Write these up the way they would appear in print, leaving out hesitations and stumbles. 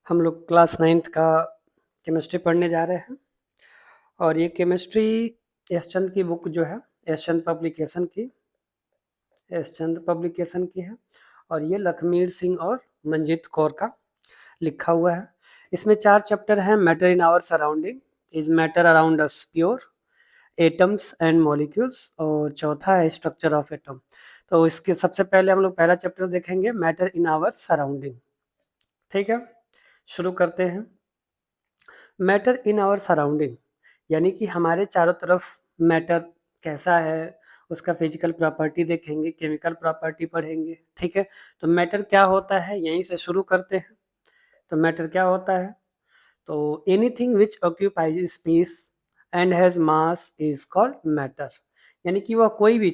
हम लोग class 9th का केमिस्ट्री पढ़ने जा रहे हैं और ये केमिस्ट्री यशचंद की बुक जो है यशचंद पब्लिकेशन की है और ये लखमीर सिंह और मंजीत कौर का लिखा हुआ है। इसमें 4 चैप्टर हैं। Matter in our surrounding, is matter around us pure, atoms and molecules और चौथा है स्ट्रक्चर ऑफ एटम। तो इसके सबसे पहले हम लोग पहला चैप्टर देखेंगे, मैटर इन आवर सराउंडिंग। ठीक है, शुरू करते हैं। मैटर इन आवर सराउंडिंग यानी कि हमारे चारों तरफ मैटर कैसा है, उसका फिजिकल प्रॉपर्टी देखेंगे, केमिकल प्रॉपर्टी पढ़ेंगे। ठीक है, तो मैटर क्या होता है यहीं से शुरू करते हैं। तो मैटर क्या होता है, तो anything which occupies space and has mass is called matter. यानी कि वह कोई भी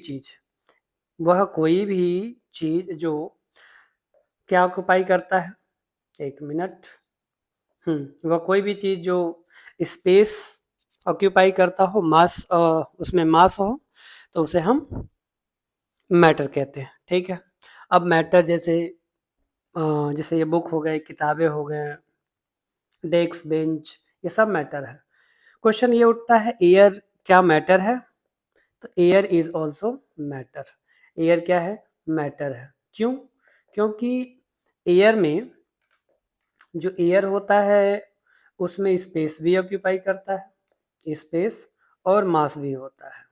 चीज जो क्या ऑक्यूपाई करता है, एक मिनट, वह कोई भी चीज जो स्पेस ऑक्यूपाई करता हो, उसमें मास हो, तो उसे हम मैटर कहते हैं। ठीक है, अब मैटर जैसे ये बुक हो गए, किताबें हो गए, डेस्क बेंच, ये सब मैटर है। क्वेश्चन ये उठता है, एयर क्या मैटर है? तो air is also matter. Air क्या है? मैटर है। क्यों? क्योंकि एयर में जो एयर होता है उसमें स्पेस भी ऑक्यूपाई करता है, स्पेस और मास भी होता है।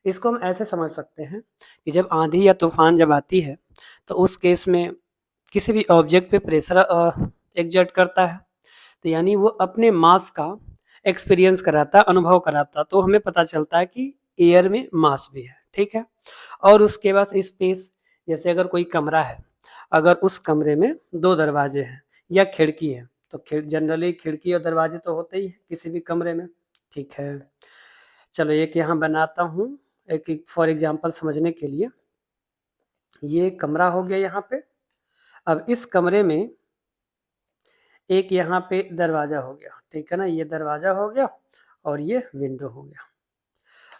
इसको हम ऐसे समझ सकते हैं कि जब आंधी या तूफान जब आती है तो उस केस में किसी भी ऑब्जेक्ट पे प्रेशर एग्जर्ट करता है, तो यानी वो अपने मास का एक्सपीरियंस कराता, अनुभव कराता, तो हमें पता चलता है कि एयर में मास भी है। ठीक है, और उसके बाद स्पेस, जैसे अगर कोई कमरा है, अगर उस कमरे में 2 दरवाजे हैं या खिड़की है, तो जनरली खिड़की और दरवाजे तो होते ही हैं किसी भी कमरे में। ठीक है, चलो एक यहाँ बनाता हूँ, एक फॉर एग्जांपल समझने के लिए। ये कमरा हो गया यहाँ पे। अब इस कमरे में एक यहाँ पे दरवाजा हो गया, ठीक है ना, ये दरवाजा हो गया और ये विंडो हो गया।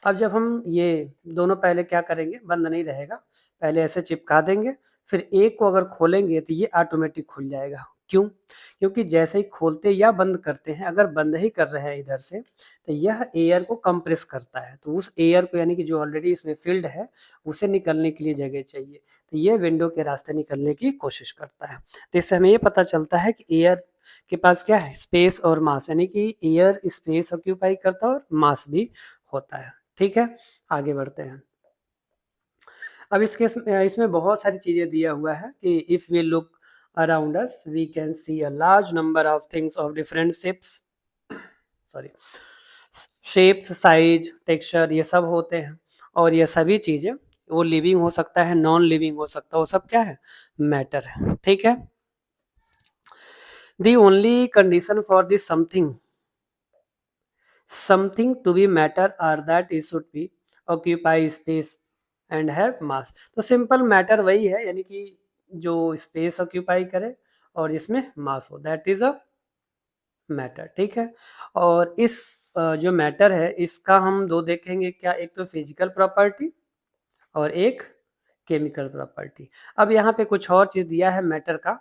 अब जब हम ये दोनों पहले क्या करेंगे, बंद नहीं रहेगा, पहले ऐसे चिपका देंगे, फिर एक को अगर खोलेंगे तो ये ऑटोमेटिक खुल जाएगा। क्यों? क्योंकि जैसे ही खोलते या बंद करते हैं, अगर बंद ही कर रहे हैं इधर से, तो यह एयर को कंप्रेस करता है, तो उस एयर को, यानी कि जो ऑलरेडी इसमें फील्ड है, उसे निकलने के लिए जगह चाहिए, तो ये विंडो के रास्ते निकलने की कोशिश करता है। तो इससे हमें ये पता चलता है कि एयर के पास क्या है, स्पेस और मास, यानी कि एयर स्पेस ऑक्यूपाई करता है और मास भी होता है। ठीक है, आगे बढ़ते हैं। अब इसमें बहुत सारी चीजें दिया हुआ है कि if we look around us we can see a large number of things of different shapes, size, texture, ये सब होते हैं और ये सभी चीजें, वो लिविंग हो सकता है, नॉन लिविंग हो सकता है, वो सब क्या है, मैटर है। ठीक है, the only condition for this something to be matter are that it should be occupy space and have mass. तो सिंपल मैटर वही है, यानी कि जो स्पेस ऑक्यूपाई करे और इसमें मास हो, दैट इज अ मैटर। ठीक है, और इस जो मैटर है इसका हम दो देखेंगे, क्या, एक तो फिजिकल प्रॉपर्टी और एक केमिकल प्रॉपर्टी। अब यहाँ पे कुछ और चीज दिया है मैटर का,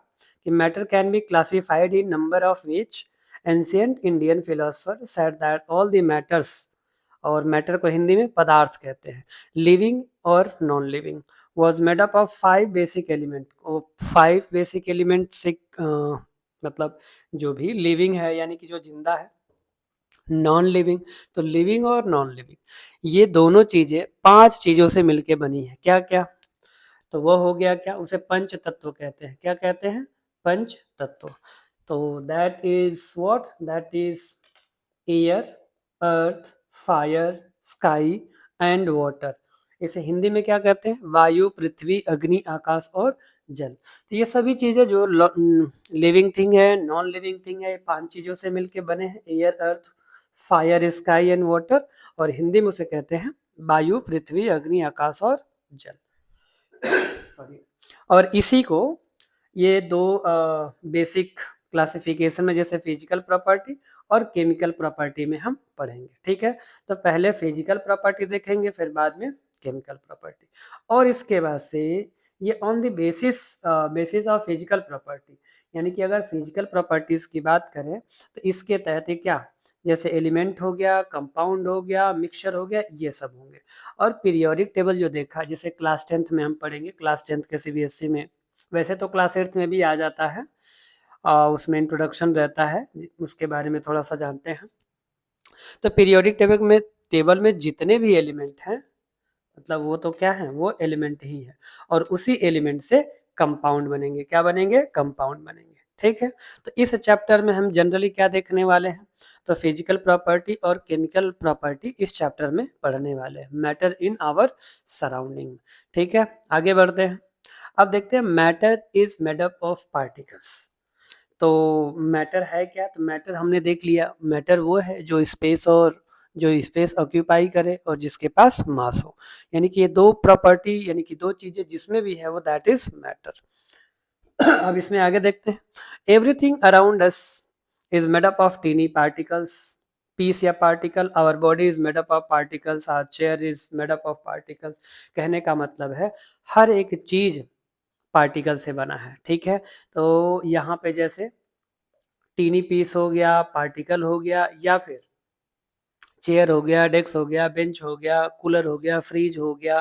कि matter can be classified in number of which ancient Indian philosopher said that all the matters, और मैटर को हिंदी में पदार्थ कहते हैं, लिविंग और non living, was made up of 5 basic element. 5 basic element से मतलब जो भी लिविंग है यानी कि जो जिंदा है, नॉन लिविंग, तो लिविंग और नॉन लिविंग ये दोनों चीजें 5 चीजों से मिलके बनी है। क्या क्या? तो वो हो गया क्या, उसे पंच तत्व कहते हैं। क्या कहते हैं? पंच तत्व। तो that is what, that is air, earth, fire, sky and water. इसे हिंदी में क्या कहते हैं? वायु, पृथ्वी, अग्नि, आकाश और जल। तो ये सभी चीजें जो लिविंग थिंग है, नॉन लिविंग थिंग है, 5 चीजों से मिलके बने हैं, air, earth, fire, sky and water, और हिंदी में उसे कहते हैं वायु, पृथ्वी, अग्नि, आकाश और जल। सॉरी। और इसी को ये दो बेसिक क्लासिफिकेशन में, जैसे फिजिकल प्रॉपर्टी और केमिकल प्रॉपर्टी में हम पढ़ेंगे। ठीक है, तो पहले फिजिकल प्रॉपर्टी देखेंगे, फिर बाद में केमिकल प्रॉपर्टी, और इसके बाद से ये on the basis of physical property, यानी कि अगर फिजिकल प्रॉपर्टीज की बात करें तो इसके तहत ये क्या, जैसे एलिमेंट हो गया, कंपाउंड हो गया, मिक्सचर हो गया, ये सब होंगे। और पीरियोडिक टेबल जो देखा, जैसे क्लास 10th में हम पढ़ेंगे, क्लास 10th के सीबीएसई में, वैसे तो क्लास 8th में भी आ जाता है, उसमें इंट्रोडक्शन रहता है, उसके बारे में थोड़ा सा जानते हैं। तो पीरियोडिक टेबल में जितने भी एलिमेंट हैं, मतलब वो तो क्या है, वो एलिमेंट ही है, और उसी एलिमेंट से कंपाउंड बनेंगे। क्या बनेंगे? कंपाउंड बनेंगे। ठीक है, तो इस चैप्टर में हम जनरली क्या देखने वाले हैं, तो फिजिकल प्रॉपर्टी और केमिकल प्रॉपर्टी इस चैप्टर में पढ़ने वाले हैं, मैटर इन आवर सराउंडिंग। ठीक है, आगे बढ़ते हैं। अब देखते हैं matter is made up of particles. तो मैटर है क्या, तो मैटर हमने देख लिया, मैटर वो है जो स्पेस ऑक्यूपाई करे और जिसके पास मास हो, यानी कि ये दो प्रॉपर्टी, यानी कि दो चीजें जिसमें भी है वो दैट इज मैटर। अब इसमें आगे देखते हैं। Everything around us is made up of tiny particles, piece या particle, our body is made up of particles, our chair is made up of particles. कहने का मतलब है हर एक चीज पार्टिकल से बना है। ठीक है, तो यहाँ पे जैसे टीनी पीस हो गया, पार्टिकल हो गया, या फिर चेयर हो गया, डेस्क हो गया, बेंच हो गया, कूलर हो गया, फ्रिज हो गया,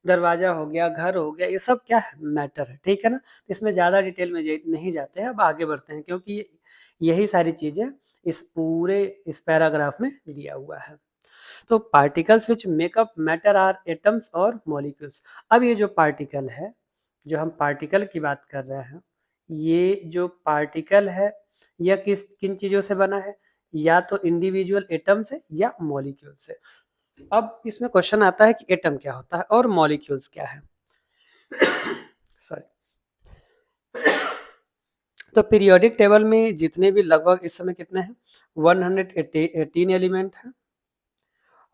दरवाजा हो गया, घर हो गया, ये सब क्या है, मैटर है। ठीक है ना, इसमें ज़्यादा डिटेल में नहीं जाते हैं, अब आगे बढ़ते हैं, क्योंकि यही सारी चीज़ें इस पूरे इस पैराग्राफ में दिया हुआ है। तो particles which make up matter are atoms और मॉलिक्यूल्स। अब ये जो पार्टिकल है, जो हम पार्टिकल की बात कर रहे हैं, ये जो पार्टिकल है यह किन चीज़ों से बना है, या तो इंडिविजुअल एटम से या मॉलिक्यूल से। अब इसमें क्वेश्चन आता है कि एटम क्या होता है और मॉलिक्यूल्स क्या है। सॉरी। तो पीरियोडिक टेबल में जितने भी लगभग इस समय कितने हैं, 118 एलिमेंट है।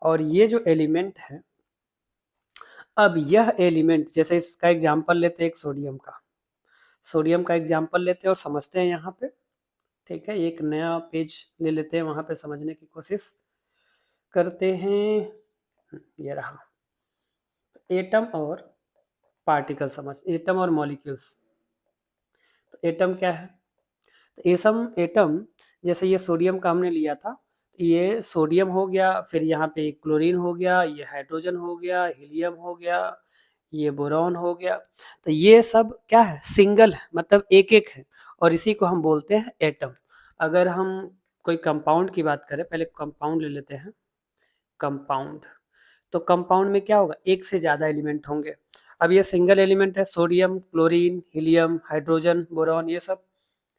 और ये जो एलिमेंट है, अब यह एलिमेंट, जैसे इसका एग्जांपल लेते हैं, एक सोडियम का एग्जांपल लेते हैं और समझते हैं यहाँ पे। ठीक है, एक नया पेज ले लेते हैं, वहां पे समझने की कोशिश करते हैं। ये रहा एटम और पार्टिकल, समझ, एटम और मॉलिक्यूल्स। तो एटम क्या है, तो एटम, जैसे ये सोडियम का हमने लिया था, ये सोडियम हो गया, फिर यहाँ पे क्लोरीन हो गया, ये हाइड्रोजन हो गया, हीलियम हो गया, ये बोरॉन हो गया। तो ये सब क्या है, सिंगल है, मतलब एक एक है, और इसी को हम बोलते हैं एटम। अगर हम कोई कंपाउंड की बात करें, पहले कंपाउंड ले लेते हैं। कंपाउंड, तो कंपाउंड में क्या होगा, एक से ज़्यादा एलिमेंट होंगे। अब ये सिंगल एलिमेंट है, sodium, chlorine, helium, hydrogen, boron, ये सब।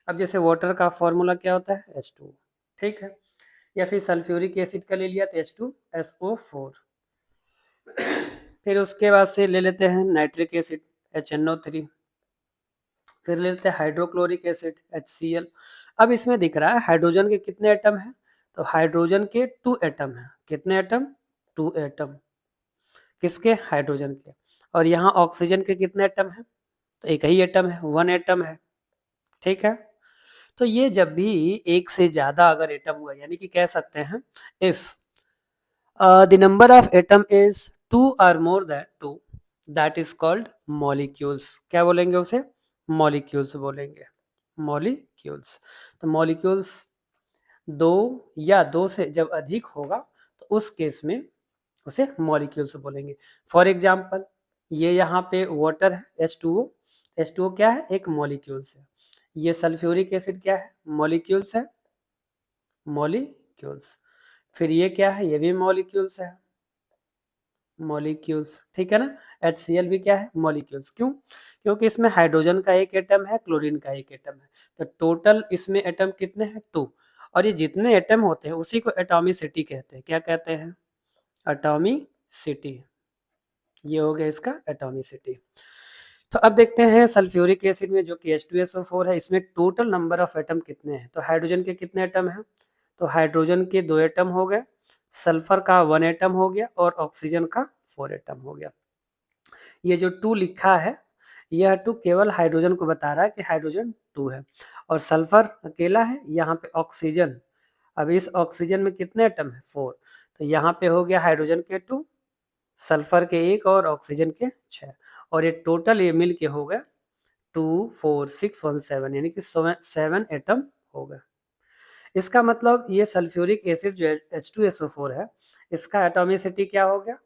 अब जैसे वाटर का फॉर्मूला क्या होता है, H2। ठीक है, या फिर सल्फ्यूरिक एसिड का ले लिया तो H2SO4। फिर उसके बाद से ले लेते हैं नाइट्रिक एसिड, HNO3। फिर ले लेते हैं हाइड्रोक्लोरिक एसिड, HCl। अब इसमें दिख रहा है हाइड्रोजन के कितने एटम हैं, तो हाइड्रोजन के 2 एटम हैं। कितने एटम, 2 एटम। किसके, हाइड्रोजन के। और यहाँ ऑक्सीजन के कितने एटम हैं, तो एक ही एटम है, 1 एटम है। ठीक है, तो ये जब भी एक से ज्यादा अगर एटम हुआ, यानी कि कह सकते हैं if the number of atom is 2 और more than 2, that is called molecules. क्या बोलेंगे उसे, मॉलिक्यूल्स बोलेंगे, मॉलिक्यूल्स। तो मॉलिक्यूल्स दो या दो से जब अधिक होगा तो उस केस में उसे मॉलिक्यूल्स बोलेंगे। फॉर एग्जाम्पल, ये यहाँ पे वाटर है, H2O। H2O क्या है, एक मॉलिक्यूल्स है। ये सल्फ्यूरिक एसिड क्या है, मॉलिक्यूल्स है, मॉलिक्यूल्स। फिर ये क्या है, ये भी मॉलिक्यूल्स है, मॉलिक्यूल्स। ठीक है ना, HCl भी क्या है, मॉलिक्यूल्स। क्यों, क्योंकि इसमें हाइड्रोजन का एक एटम है, क्लोरीन का एक एटम है, तो टोटल इसमें एटम कितने हैं, 2। और ये जितने एटम होते हैं उसी को एटॉमिसिटी कहते हैं। क्या कहते हैं, एटॉमिसिटी। ये हो गया इसका एटॉमिसिटी। तो अब देखते हैं सल्फ्यूरिक एसिड में, जो कि H2SO4 है, इसमें टोटल नंबर ऑफ एटम कितने हैं, तो हाइड्रोजन के कितने एटम हैं, तो हाइड्रोजन के 2 एटम हो गए, सल्फर का 1 एटम हो गया, और ऑक्सीजन का 4 एटम हो गया। ये जो 2 लिखा है, यह 2 केवल हाइड्रोजन को बता रहा है कि हाइड्रोजन 2 है, और सल्फर अकेला है, यहाँ पे ऑक्सीजन। अब इस ऑक्सीजन में कितने एटम है, 4। तो यहाँ पे हो गया हाइड्रोजन के 2, सल्फर के 1 और ऑक्सीजन के 6, और ये टोटल ये मिल के हो गया 2 4 6 1 7 यानी कि 7 एटम हो गए। इसका मतलब ये सल्फ्यूरिक एसिड जो H2SO4 है, इसका एटॉमिसिटी क्या हो गया?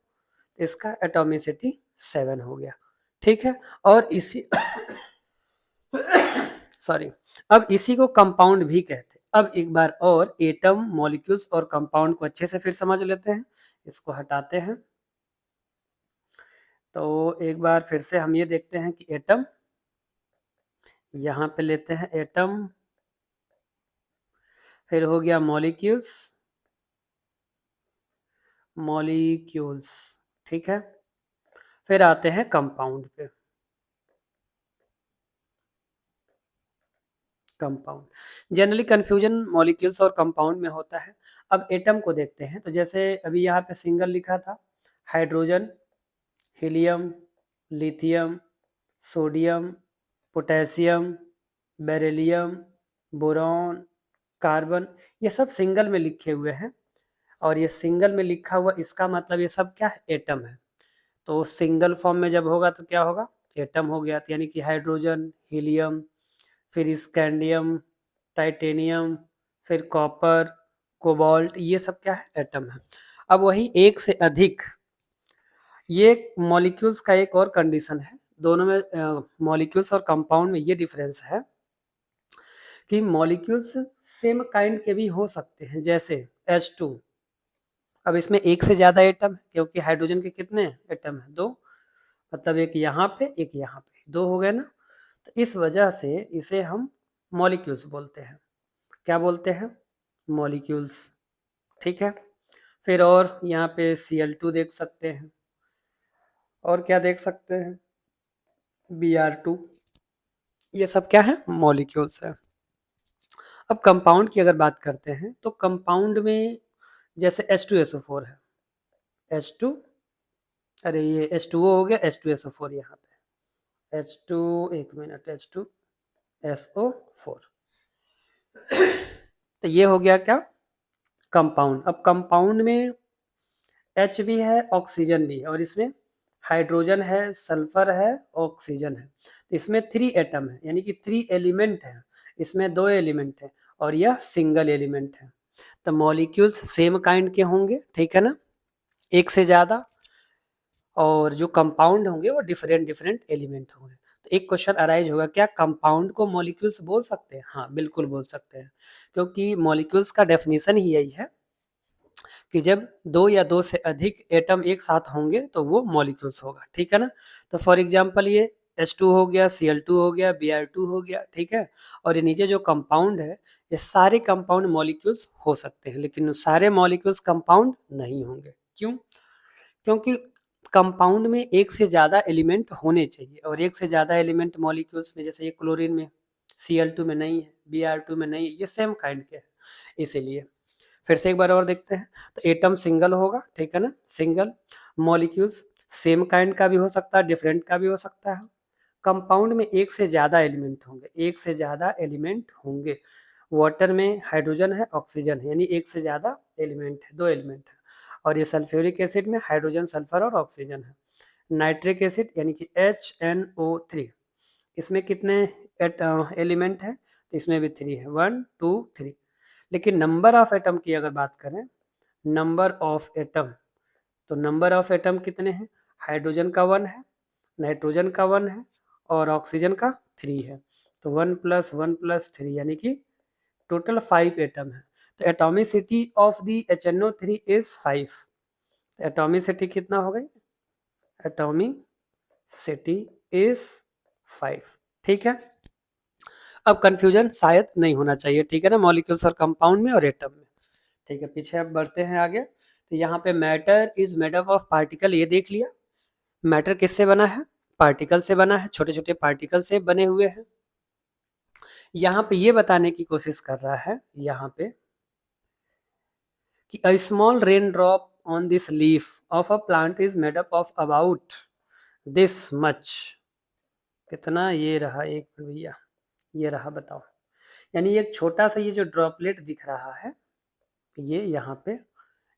इसका एटॉमिसिटी 7 हो गया। ठीक है, और इसी सॉरी, अब इसी को कंपाउंड भी कहते हैं। अब एक बार और एटम, मॉलिक्यूल्स और कंपाउंड को अच्छे से फिर समझ लेते हैं। इसको हटाते हैं, तो एक बार फिर से हम ये देखते हैं कि एटम, यहाँ पे लेते हैं एटम, फिर हो गया मॉलिक्यूल्स, मॉलिक्यूल्स, ठीक है, फिर आते हैं कंपाउंड पे, कंपाउंड। जनरली कंफ्यूजन मॉलिक्यूल्स और कंपाउंड में होता है। अब एटम को देखते हैं, तो जैसे अभी यहाँ पे सिंगल लिखा था, hydrogen, helium, lithium, sodium, potassium, beryllium, boron, carbon, ये सब सिंगल में लिखे हुए हैं। और ये सिंगल में लिखा हुआ, इसका मतलब ये सब क्या है? एटम है। तो सिंगल फॉर्म में जब होगा तो क्या होगा? एटम हो गया। यानी कि हाइड्रोजन, हीलियम, फिर स्कैंडियम, टाइटेनियम, फिर कॉपर, कोबाल्ट, ये सब क्या है? एटम है। अब वही एक से अधिक, ये मॉलिक्यूल्स का एक और कंडीशन है। दोनों में मॉलिक्यूल्स और कंपाउंड में ये डिफरेंस है कि मॉलिक्यूल्स सेम काइंड के भी हो सकते हैं, जैसे H2। अब इसमें एक से ज्यादा एटम है, क्योंकि हाइड्रोजन के कितने एटम है? 2, मतलब एक यहाँ पे, एक यहाँ पे, 2 हो गए ना। तो इस वजह से इसे हम मॉलिक्यूल्स बोलते हैं। क्या बोलते हैं? मॉलिक्यूल्स। ठीक है, फिर और यहाँ पे Cl2 देख सकते हैं, और क्या देख सकते हैं? Br2। ये सब क्या है? मॉलिक्यूल्स है। अब कंपाउंड की अगर बात करते हैं, तो कंपाउंड में जैसे H2SO4 है, H2, अरे ये H2O हो गया, H2SO4 यहाँ पे H2, एक मिनट, H2SO4। तो ये हो गया क्या? कंपाउंड। अब कंपाउंड में H भी है, ऑक्सीजन भी है, और इसमें हाइड्रोजन है, सल्फर है, ऑक्सीजन है। तो इसमें 3 एटम है, यानी कि 3 एलिमेंट है। इसमें 2 एलिमेंट है और यह सिंगल एलिमेंट है। तो मॉलिक्यूल्स सेम काइंड के होंगे, ठीक है ना, एक से ज्यादा, और जो कंपाउंड होंगे वो डिफरेंट डिफरेंट एलिमेंट होंगे। तो एक क्वेश्चन अराइज होगा, क्या कंपाउंड को मॉलिक्यूल्स बोल सकते हैं? हाँ, बिल्कुल बोल सकते हैं, क्योंकि मॉलिक्यूल्स का डेफिनेशन ही यही है कि जब 2 या 2 से अधिक एटम एक साथ होंगे तो वो मॉलिक्यूल्स होगा। ठीक है ना। तो फॉर एग्जांपल ये H2 हो गया, Cl2 हो गया, Br2 हो गया, ठीक है। और ये नीचे जो कंपाउंड है, ये सारे कंपाउंड मॉलिक्यूल्स हो सकते हैं, लेकिन सारे मॉलिक्यूल्स कंपाउंड नहीं होंगे। क्यों? क्योंकि कंपाउंड में एक से ज़्यादा एलिमेंट होने चाहिए, और एक से ज़्यादा एलिमेंट मॉलिक्यूल्स में, जैसे ये क्लोरीन में Cl2 में नहीं है, Br2 में नहीं है, ये सेम काइंड के हैं, इसीलिए। फिर से एक बार और देखते हैं, तो एटम सिंगल होगा, ठीक है ना, सिंगल। मॉलिक्यूल्स सेम काइंड का भी हो सकता है, डिफरेंट का भी हो सकता है। कंपाउंड में एक से ज़्यादा एलिमेंट होंगे, एक से ज़्यादा एलिमेंट होंगे। वाटर में हाइड्रोजन है, ऑक्सीजन है, यानी एक से ज़्यादा एलिमेंट है, 2 एलिमेंट है। और ये सल्फ्यूरिक एसिड में हाइड्रोजन, सल्फर और ऑक्सीजन है। नाइट्रिक एसिड यानी कि HNO3, इसमें कितने एलिमेंट है? तो इसमें भी 3 है, 1 2 3। लेकिन नंबर ऑफ एटम की अगर बात करें, नंबर ऑफ एटम, तो नंबर ऑफ एटम कितने हैं? हाइड्रोजन का 1 है, नाइट्रोजन का 1 है, और ऑक्सीजन का 3 है। तो 1 + 1 + 3 यानी कि टोटल 5 एटम है। तो atomicity of the HNO3 is 5। Atomicity कितना हो गई? Atomicity is 5। ठीक है। अब कंफ्यूजन शायद नहीं होना चाहिए, ठीक है ना, मॉलिक्यूल्स और कंपाउंड में और एटम में। ठीक है, पीछे अब बढ़ते हैं आगे। तो यहाँ पे matter is made up of particle, ये देख लिया। मैटर किससे बना है? पार्टिकल से बना है, छोटे छोटे पार्टिकल से बने हुए हैं। यहाँ पे ये बताने की कोशिश कर रहा है यहाँ पे कि a small rain drop on this leaf of a plant is made up of about this much. कितना ये रहा? एक मिनट भैया, ये रहा, बताओ। यानी एक छोटा सा ये जो ड्रॉपलेट दिख रहा है, ये यहाँ पे,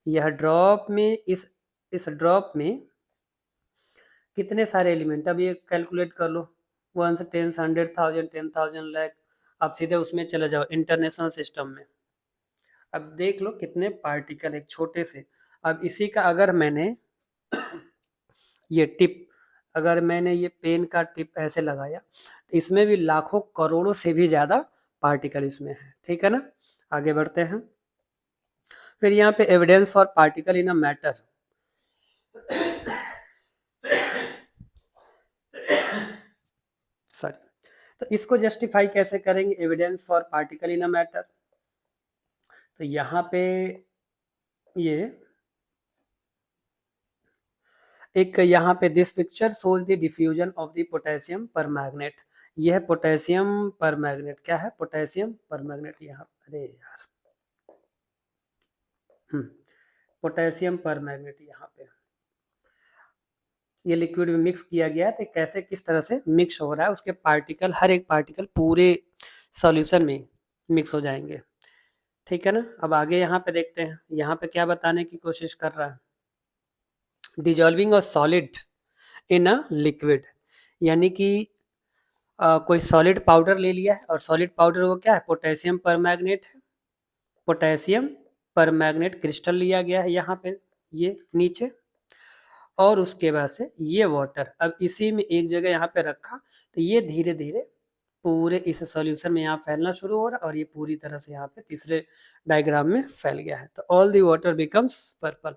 यह ड्रॉप में, इस ड्रॉप में कितने सारे एलिमेंट? अब ये कैलकुलेट कर लो, 1 से 10 100,000 10,000 लाख, आप सीधे उसमें चले जाओ इंटरनेशनल सिस्टम में। अब देख लो कितने पार्टिकल एक छोटे से। अब इसी का अगर मैंने ये टिप, अगर मैंने ये पेन का टिप ऐसे लगाया तो इसमें भी लाखों करोड़ों से भी ज़्यादा पार्टिकल इसमें है, ठीक है ना। आगे बढ़ते हैं। फिर यहाँ पे evidence for particle in a matter. Sorry, तो इसको जस्टिफाई कैसे करेंगे, evidence for particle in a matter. तो यहाँ पे ये एक, यहाँ पे this picture shows the diffusion of the potassium पर मैग्नेट। यह पोटेशियम पर मैग्नेट क्या है, पोटेशियम पर मैग्नेट यहाँ, अरे यार, पोटेशियम पर मैग्नेट यहाँ पे ये लिक्विड में मिक्स किया गया है, तो कैसे किस तरह से मिक्स हो रहा है, उसके पार्टिकल, हर एक पार्टिकल पूरे सॉल्यूशन में मिक्स हो जाएंगे, ठीक है ना। अब आगे यहाँ पे देखते हैं, यहाँ पे क्या बताने की कोशिश कर रहा है, dissolving a solid in a liquid, यानी कि कोई सॉलिड पाउडर ले लिया है और सॉलिड पाउडर वो क्या है, पोटेशियम परमैग्नेट है। पोटेशियम परमैग्नेट क्रिस्टल लिया गया है यहाँ पे, ये नीचे, और उसके बाद से ये वाटर अब इसी में एक जगह यहाँ पे रखा, तो ये धीरे धीरे पूरे इस सॉल्यूशन में यहाँ फैलना शुरू हो रहा है और ये पूरी तरह से यहाँ पे तीसरे डायग्राम में फैल गया है। तो all the water becomes purple,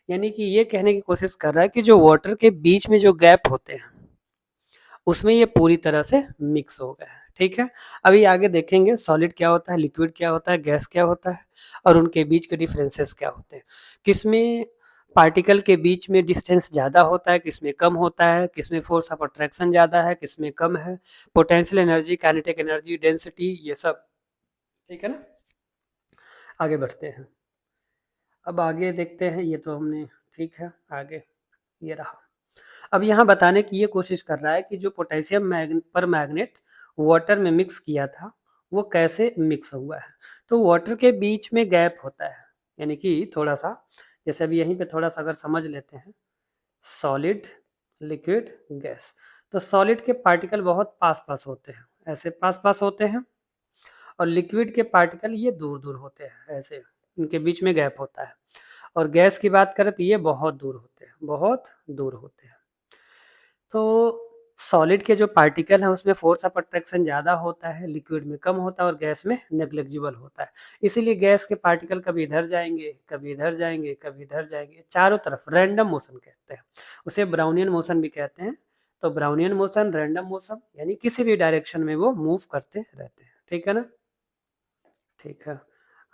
यानी कि ये कहने की कोशिश कर रहा है कि जो वाटर के बीच में जो गैप होते हैं उसमें ये पूरी तरह से मिक्स हो गया है, ठीक है। अभी आगे देखेंगे सॉलिड क्या होता है, लिक्विड क्या होता है, गैस क्या होता है, और उनके बीच के डिफरेंसेस क्या होते हैं, किसमें पार्टिकल के बीच में डिस्टेंस ज़्यादा होता है, किसमें कम होता है, किसमें फोर्स ऑफ अट्रैक्शन ज़्यादा है, किसमें कम है, potential energy, kinetic energy, density, ये सब, ठीक है ना। आगे बढ़ते हैं। अब आगे देखते हैं, ये तो हमने, ठीक है, आगे ये रहा। अब यहाँ बताने की ये कोशिश कर रहा है कि जो पोटेशियम पर मैग्नेट वाटर में मिक्स किया था वो कैसे मिक्स हुआ है। तो वाटर के बीच में गैप होता है, यानी कि थोड़ा सा, जैसे अभी यहीं पे थोड़ा सा अगर समझ लेते हैं, सॉलिड, लिक्विड, गैस। तो सॉलिड के पार्टिकल बहुत पास पास होते हैं, ऐसे पास पास होते हैं, और लिक्विड के पार्टिकल ये दूर दूर होते हैं, ऐसे इनके बीच में गैप होता है। और गैस की बात करें तो ये बहुत दूर होते हैं, बहुत दूर होते हैं। तो सॉलिड के जो पार्टिकल हैं उसमें फोर्स ऑफ अट्रैक्शन ज़्यादा होता है, लिक्विड में कम होता है, और गैस में नेग्लिजिबल होता है। इसीलिए गैस के पार्टिकल कभी इधर जाएंगे, कभी इधर जाएंगे, कभी इधर जाएंगे, चारों तरफ रैंडम मोशन कहते हैं, उसे ब्राउनियन मोशन भी कहते हैं। तो ब्राउनियन मोशन, रैंडम मोशन, यानी किसी भी डायरेक्शन में वो मूव करते रहते हैं, ठीक है ना। ठीक है,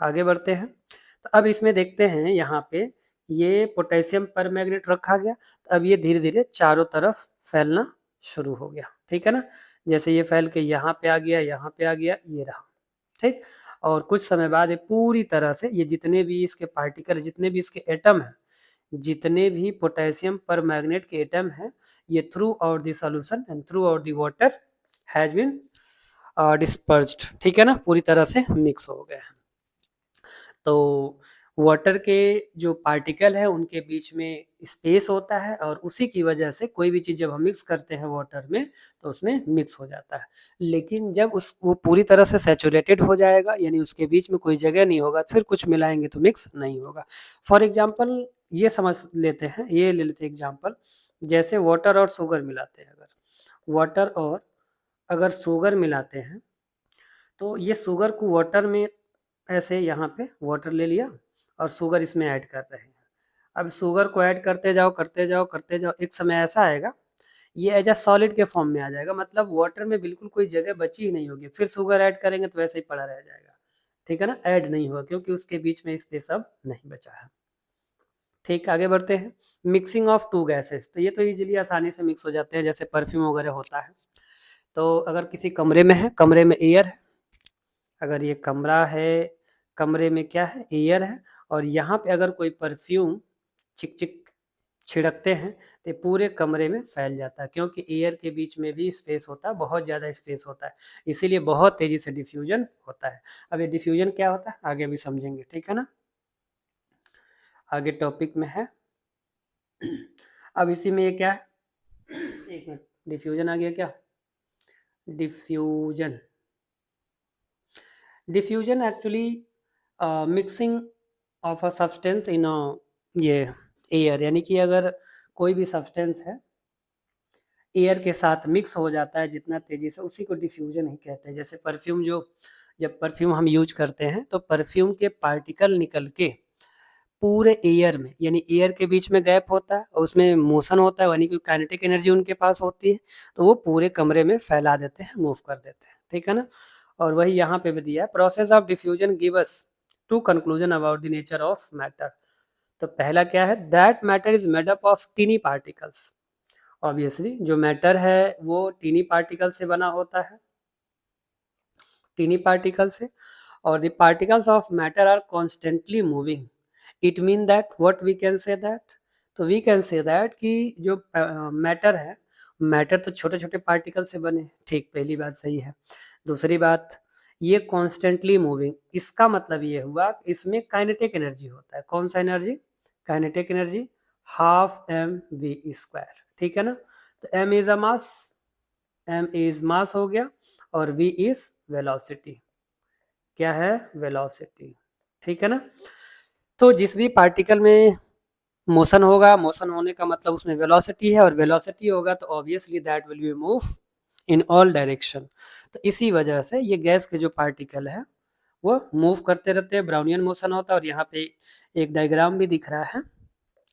आगे बढ़ते हैं। तो अब इसमें देखते हैं, यहाँ पे ये पोटेशियम परमैग्नेट रखा गया, तो अब ये धीरे धीरे चारों तरफ फैलना शुरू हो गया, ठीक है ना। जैसे ये फैल के यहाँ पे आ गया, यहाँ पे आ गया, ये रहा, ठीक। और कुछ समय बाद ये पूरी तरह से, ये जितने भी इसके पार्टिकल, जितने भी इसके एटम हैं, जितने भी पोटेशियम परमैग्नेट के एटम हैं, ये throughout the solution and throughout the water has been dispersed, ठीक है ना, पूरी तरह से मिक्स हो गए। तो वाटर के जो पार्टिकल है उनके बीच में स्पेस होता है, और उसी की वजह से कोई भी चीज़ जब हम मिक्स करते हैं वाटर में तो उसमें मिक्स हो जाता है। लेकिन जब उस वो पूरी तरह से सैचुरेटेड हो जाएगा, यानी उसके बीच में कोई जगह नहीं होगा, फिर कुछ मिलाएंगे तो मिक्स नहीं होगा। फॉर एग्जाम्पल ये समझ लेते हैं, ये ले लेते हैं एग्जाम्पल, जैसे वाटर और शुगर मिलाते हैं, अगर वाटर और अगर शुगर मिलाते हैं, तो ये शुगर को वाटर में ऐसे यहाँ पे वाटर ले लिया और शुगर इसमें ऐड कर रहे हैं। अब शुगर को ऐड करते जाओ, करते जाओ, करते जाओ, एक समय ऐसा आएगा ये एज अ सॉलिड के फॉर्म में आ जाएगा, मतलब वाटर में बिल्कुल कोई जगह बची ही नहीं होगी, फिर शुगर ऐड करेंगे तो वैसे ही पड़ा रह जाएगा, ठीक है ना, ऐड नहीं होगा क्योंकि उसके बीच में स्पेस अब नहीं बचा है। ठीक, आगे बढ़ते हैं। मिक्सिंग ऑफ टू गैसेस, तो ये तो इजीली आसानी से मिक्स हो जाते हैं, जैसे परफ्यूम वगैरह होता है। तो अगर किसी कमरे में है, कमरे में एयर है, अगर ये कमरा है, कमरे में क्या है, एयर है, और यहाँ पे अगर कोई परफ्यूम चिक चिक छिड़कते हैं तो पूरे कमरे में फैल जाता है, क्योंकि एयर के बीच में भी स्पेस होता है, बहुत ज़्यादा स्पेस होता है, इसीलिए बहुत तेज़ी से डिफ्यूजन होता है। अब ये डिफ्यूजन क्या होता है आगे भी समझेंगे, ठीक है ना। आगे टॉपिक में है, अब इसी में ये क्या है, एक मिनट, डिफ्यूजन आ गया क्या, diffusion, diffusion actually mixing of a substance in ये एयर, यानी कि अगर कोई भी सब्सटेंस है एयर के साथ मिक्स हो जाता है जितना तेजी से, उसी को डिफ्यूजन ही कहते हैं। जैसे परफ्यूम, जो जब परफ्यूम हम यूज करते हैं तो परफ्यूम के पार्टिकल निकल के पूरे एयर में, यानी एयर के बीच में गैप होता है और उसमें मोशन होता है, यानी कि काइनेटिक एनर्जी उनके पास होती है, तो वो पूरे कमरे में फैला देते हैं, मूव कर देते हैं, ठीक है ना। और वही यहाँ पे भी दिया है, process of diffusion give us to conclusion about the nature of matter. तो पहला क्या है, that matter is made up of tiny particles. Obviously जो मैटर है वो टीनी पार्टिकल से बना होता है, टीनी पार्टिकल से, और the particles of matter are constantly moving. It mean that what we can say that, तो वी कैन से दैट कि जो मैटर है, मैटर तो छोटे छोटे पार्टिकल से बने, ठीक, पहली बात सही है। दूसरी बात, ये कॉन्स्टेंटली मूविंग, इसका मतलब ये हुआ कि इसमें काइनेटिक एनर्जी होता है। कौन सा energy, kinetic energy, half M we square, ठीक है ना। तो M is a mass, M is mass हो गया, और वी इज वेलोसिटी, क्या है, वेलोसिटी, ठीक है ना। तो जिस भी पार्टिकल में मोशन होगा, मोशन होने का मतलब उसमें वेलोसिटी है, और वेलोसिटी होगा तो obviously that will be move in all direction. तो इसी वजह से ये गैस के जो पार्टिकल है वो मूव करते रहते हैं, ब्राउनियन मोशन होता है। और यहाँ पे एक डायग्राम भी दिख रहा है,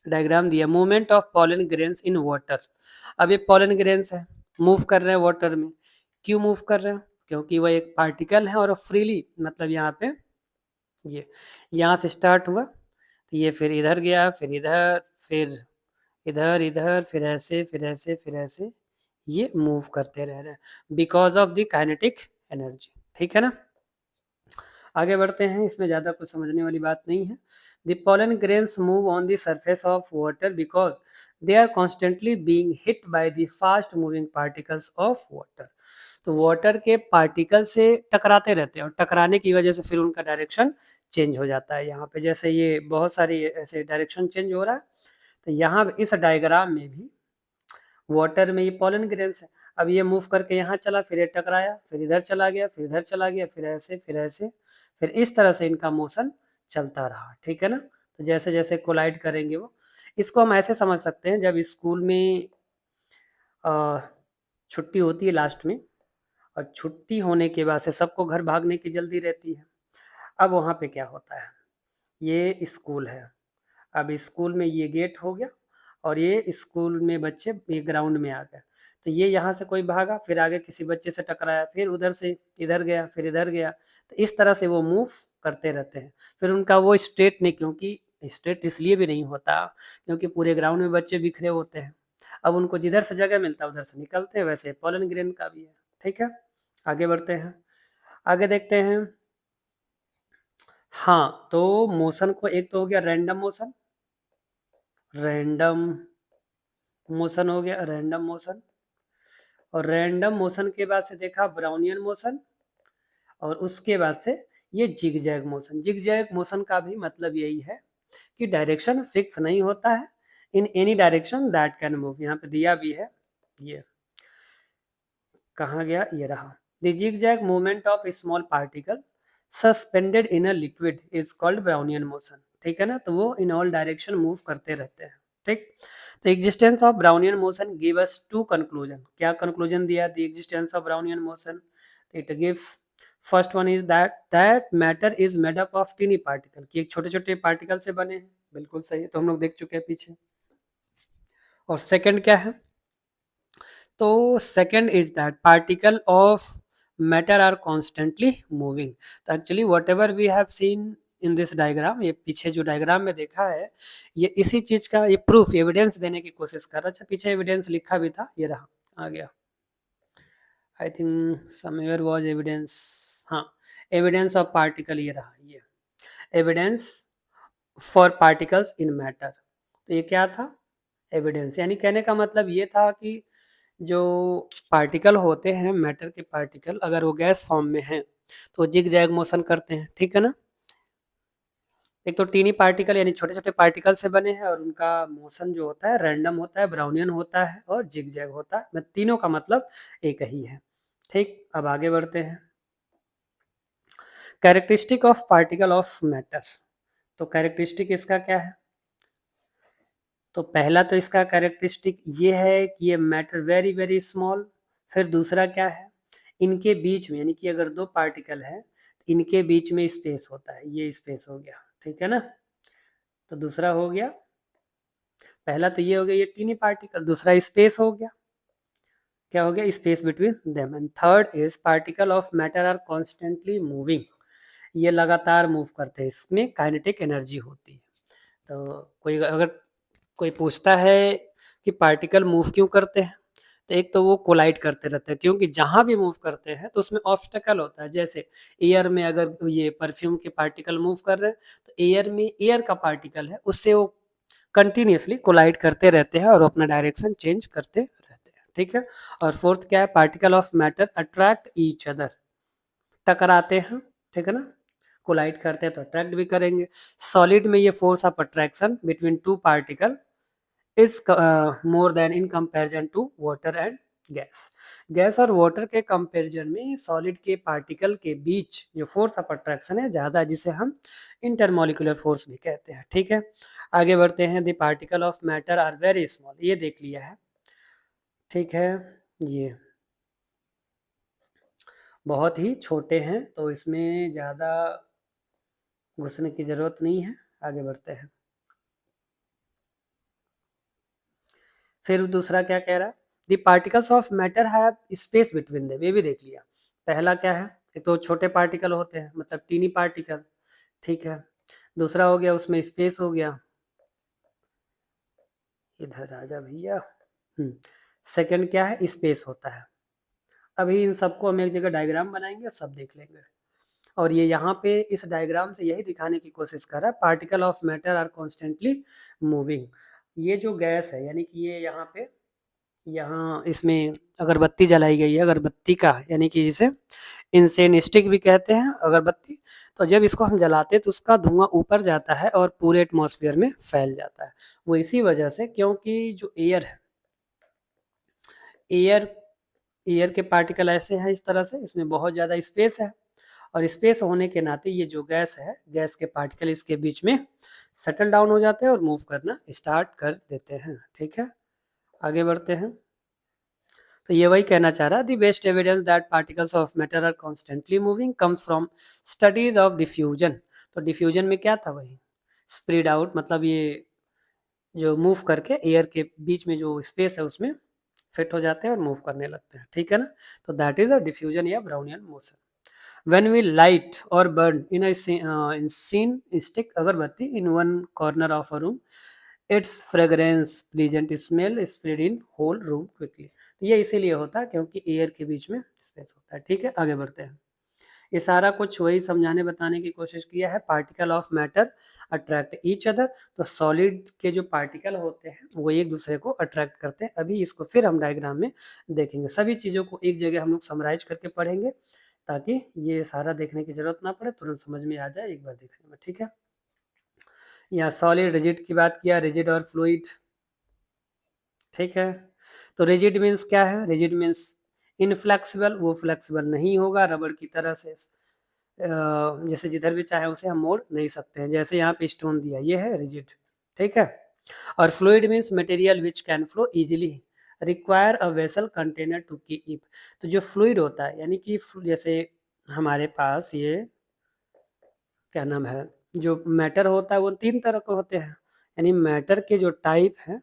डायग्राम दिया, movement of pollen grains in water. अब ये पॉलन ग्रेन्स है, मूव कर रहे हैं वाटर में, क्यों मूव कर रहे हैं, क्योंकि वह एक पार्टिकल है और फ्रीली, मतलब यहाँ पे ये यहाँ से स्टार्ट हुआ, तो ये फिर इधर गया, फिर इधर, फिर इधर, इधर, फिर ऐसे, फिर ऐसे, फिर ऐसे, ये मूव करते रह रहे हैं because of the kinetic energy, ठीक है ना। आगे बढ़ते हैं, इसमें ज़्यादा कुछ समझने वाली बात नहीं है। The pollen grains move on the surface of water because they are constantly being hit by the fast moving particles of water। तो वाटर के पार्टिकल से टकराते रहते हैं, और टकराने की वजह से फिर उनका डायरेक्शन चेंज हो जाता है। यहाँ पे जैसे ये बहुत सारी ऐसे डायरेक्शन चेंज हो रहा है, तो यहाँ इस डायग्राम में भी वाटर में ये पॉलन ग्रेन्स है, अब ये मूव करके यहाँ चला, फिर ये टकराया, फिर इधर चला गया, फिर इधर चला गया, फिर ऐसे, फिर ऐसे, फिर इस तरह से इनका मोशन चलता रहा, ठीक है ना। तो जैसे जैसे कोलाइड करेंगे वो, इसको हम ऐसे समझ सकते हैं, जब स्कूल में छुट्टी होती है लास्ट में, और छुट्टी होने के बाद से सबको घर भागने की जल्दी रहती है। अब वहाँ पे क्या होता है, ये स्कूल है, अब स्कूल में ये गेट हो गया, और ये स्कूल में बच्चे ये ग्राउंड में आ गए, तो ये यहाँ से कोई भागा, फिर आगे किसी बच्चे से टकराया, फिर उधर से इधर गया, फिर इधर गया, तो इस तरह से वो मूव करते रहते हैं। फिर उनका वो स्ट्रेट नहीं, क्योंकि स्ट्रेट इसलिए भी नहीं होता क्योंकि पूरे ग्राउंड में बच्चे बिखरे होते हैं, अब उनको जिधर से जगह मिलता है उधर से निकलते हैं, वैसे पोलन ग्रेन का भी है, ठीक है। आगे बढ़ते हैं, आगे देखते हैं। हाँ, तो मोशन को, एक तो हो गया रैंडम मोशन, रैंडम मोशन हो गया, रैंडम मोशन, और रैंडम मोशन के बाद से देखा ब्राउनियन मोशन, और उसके बाद से ये जिगजैग मोशन। जिगजैग मोशन का भी मतलब यही है कि डायरेक्शन फिक्स नहीं होता है, इन any direction that can move, यहाँ पे दिया भी है, ये कहाँ गया, ये रहा, the zigzag movement of small particle suspended in a liquid is called Brownian motion, ठीक है ना। तो वो इन ऑल डायरेक्शन मूव करते रहते हैं, ठीक। The existence of Brownian motion give us two conclusion। क्या conclusion दिया, the existence of Brownian motion, it gives, first one is that matter is made up of teeny particle, कि एक छोटे छोटे पार्टिकल से बने हैं, बिल्कुल सही है, तो हम लोग देख चुके हैं पीछे। और सेकंड क्या है, तो second is that particle of matter are constantly moving. तो actually whatever we have seen in this diagram, ये पीछे जो डायग्राम में देखा है, ये इसी चीज का ये प्रूफ, एविडेंस देने की कोशिश कर रहा। अच्छा, पीछे एविडेंस लिखा भी था, ये रहा, आ गया, I think somewhere was evidence, हाँ, एविडेंस ऑफ पार्टिकल, ये रहा, ये evidence for particles in matter. तो ये क्या था, एविडेंस, यानी कहने का मतलब ये था कि जो पार्टिकल होते हैं, मैटर के पार्टिकल, अगर वो गैस फॉर्म में हैं तो जिग जैग मोशन करते हैं, ठीक है ना। एक तो टीनी पार्टिकल यानी छोटे छोटे पार्टिकल से बने हैं, और उनका मोशन जो होता है रैंडम होता है, ब्राउनियन होता है, और जिग जैग होता है, तीनों का मतलब एक ही है। ठीक, अब आगे बढ़ते हैं। Characteristic of particle of matter. तो कैरेक्टरिस्टिक इसका क्या है? तो पहला तो इसका कैरेक्टरिस्टिक ये है कि ये मैटर वेरी वेरी स्मॉल। फिर दूसरा क्या है, इनके बीच में, यानी कि अगर दो पार्टिकल है, इनके बीच में स्पेस होता है, ये स्पेस हो गया, ठीक है ना। तो दूसरा हो गया, पहला तो ये हो गया ये टीनी पार्टिकल, दूसरा स्पेस हो गया, क्या हो गया, space between them. And third is particle of matter are constantly moving, ये लगातार मूव करते हैं, इसमें काइनेटिक एनर्जी होती है। तो कोई अगर कोई पूछता है कि पार्टिकल मूव क्यों करते हैं, तो एक तो वो कोलाइड करते रहते हैं, क्योंकि जहां भी मूव करते हैं तो उसमें ऑब्स्टेकल होता है। जैसे एयर में अगर ये परफ्यूम के पार्टिकल मूव कर रहे हैं, तो एयर में एयर का पार्टिकल है, उससे वो कंटिन्यूसली कोलाइड करते रहते हैं और अपना डायरेक्शन चेंज करते रहते हैं, ठीक है। और फोर्थ क्या है, particle of matter attract each other, टकराते हैं, ठीक है ना, कोलाइड करते हैं तो अट्रैक्ट भी करेंगे। सॉलिड में ये force of attraction between two particle is more than in comparison to water and gas. Gas और वाटर के कंपैरिजन में सॉलिड के पार्टिकल के बीच जो फोर्स ऑफ अट्रैक्शन है ज़्यादा, जिसे हम इंटरमोलिकुलर फोर्स भी कहते हैं, ठीक है। आगे बढ़ते हैं, the particle of matter are very small, ये देख लिया है, ठीक है। ये बहुत ही छोटे हैं, तो इसमें ज़्यादा घुसने की ज़रूरत नहीं है, आगे बढ़ते हैं। फिर दूसरा क्या कह रहा है, the particles of matter have space between them, ये भी देख लिया। पहला क्या है, एक तो छोटे पार्टिकल होते हैं, मतलब टीनी पार्टिकल, ठीक है। दूसरा हो गया उसमें स्पेस हो गया, इधर आजा भैया। सेकंड क्या है, स्पेस होता है। अभी इन सबको हम एक जगह डायग्राम बनाएंगे, सब देख लेंगे। और ये यहाँ पे इस डायग्राम से यही दिखाने की कोशिश कर रहा है, particle of matter are constantly moving. ये जो गैस है, यानी कि ये यहाँ पे, यहाँ इसमें अगरबत्ती जलाई गई है, अगरबत्ती का, यानी कि जिसे इंसेन स्टिक भी कहते हैं अगरबत्ती। तो जब इसको हम जलाते हैं तो उसका धुआं ऊपर जाता है और पूरे एटमॉस्फेयर में फैल जाता है। वो इसी वजह से, क्योंकि जो एयर है, एयर एयर के पार्टिकल ऐसे हैं इस तरह से, इसमें बहुत ज़्यादा स्पेस है, और स्पेस होने के नाते ये जो गैस है, गैस के पार्टिकल इसके बीच में सेटल डाउन हो जाते हैं और मूव करना स्टार्ट कर देते हैं, ठीक है। आगे बढ़ते हैं। तो ये वही कहना चाह रहा है, the best evidence that particles of matter are constantly moving comes from studies of diffusion. तो डिफ्यूजन में क्या था, वही स्प्रेड आउट, मतलब ये जो मूव करके एयर के बीच में जो स्पेस है उसमें फिट हो जाते हैं और मूव करने लगते हैं, ठीक है ना। तो दैट इज अ डिफ्यूजन या Brownian motion. When we light or burn in a scene stick अगरबत्ती in one corner of a room, its fragrance pleasant smell spread in whole room quickly। ये इसीलिए होता है क्योंकि एयर के बीच में space होता है, ठीक है। आगे बढ़ते हैं। ये सारा कुछ वही समझाने बताने की कोशिश किया है, particle of matter attract each other. तो सॉलिड के जो पार्टिकल होते हैं वो एक दूसरे को अट्रैक्ट करते हैं। अभी इसको फिर हम डायग्राम में देखेंगे, सभी चीज़ों को एक जगह हम लोग समराइज करके पढ़ेंगे, ताकि ये सारा देखने की जरूरत ना पड़े, तुरंत समझ में आ जाए एक बार देखने में, ठीक है। यहाँ सॉलिड रिजिड की बात किया, रिजिड और फ्लूइड, ठीक है। तो रिजिड मीन्स क्या है, रिजिड मीन्स इनफ्लेक्सिबल, वो फ्लेक्सिबल नहीं होगा रबड़ की तरह से, जैसे जिधर भी चाहे उसे हम मोड़ नहीं सकते हैं, जैसे यहाँ पे स्टोन दिया, ये है रिजिड, ठीक है। और fluid means material which can flow easily require a vessel container to keep. तो जो फ्लूइड होता है, यानी कि जैसे हमारे पास ये क्या नाम है, जो मैटर होता है वो तीन तरह के होते हैं, यानी मैटर के जो टाइप है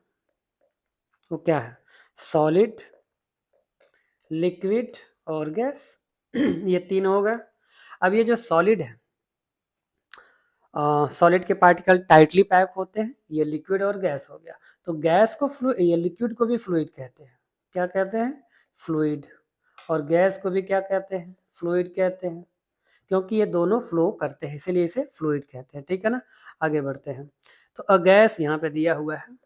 वो क्या है, सॉलिड, लिक्विड और गैस। ये तीन हो गए। अब ये जो सॉलिड है, सॉलिड के पार्टिकल टाइटली पैक होते हैं, ये लिक्विड और गैस हो गया। तो गैस को ये लिक्विड को भी फ्लूइड कहते हैं, क्या कहते हैं, फ्लूइड। और गैस को भी क्या कहते हैं, फ्लूइड कहते हैं, क्योंकि ये दोनों फ्लो करते हैं, इसीलिए इसे फ्लूइड कहते हैं, ठीक है ना। आगे बढ़ते हैं। तो अ गैस यहाँ पे दिया हुआ है,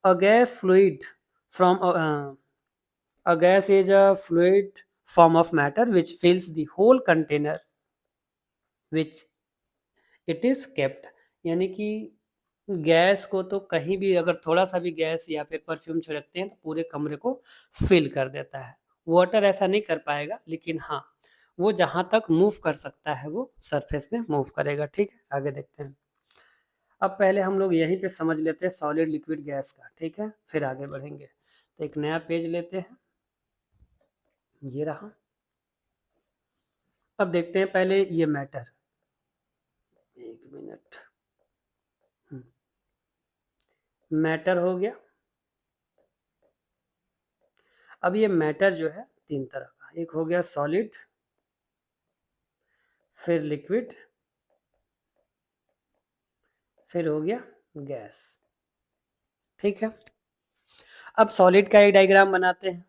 a gas fluid from a gas is a fluid form of matter which fills the whole container which it is kept। यानी कि गैस को तो कहीं भी अगर थोड़ा सा भी गैस या फिर परफ्यूम छिड़कते हैं तो पूरे कमरे को फिल कर देता है, वाटर ऐसा नहीं कर पाएगा, लेकिन हाँ वो जहाँ तक मूव कर सकता है वो सरफेस में मूव करेगा। ठीक है, आगे देखते हैं। अब पहले हम लोग यहीं पे समझ लेते हैं सॉलिड लिक्विड गैस का, ठीक है, फिर आगे बढ़ेंगे। तो एक नया पेज लेते हैं, ये रहा। अब देखते हैं पहले ये मैटर, एक मिनट, मैटर हो गया। अब ये मैटर जो है तीन तरह का, एक हो गया सॉलिड, फिर लिक्विड, फिर हो गया गैस। ठीक है, अब सॉलिड का एक डायग्राम बनाते हैं।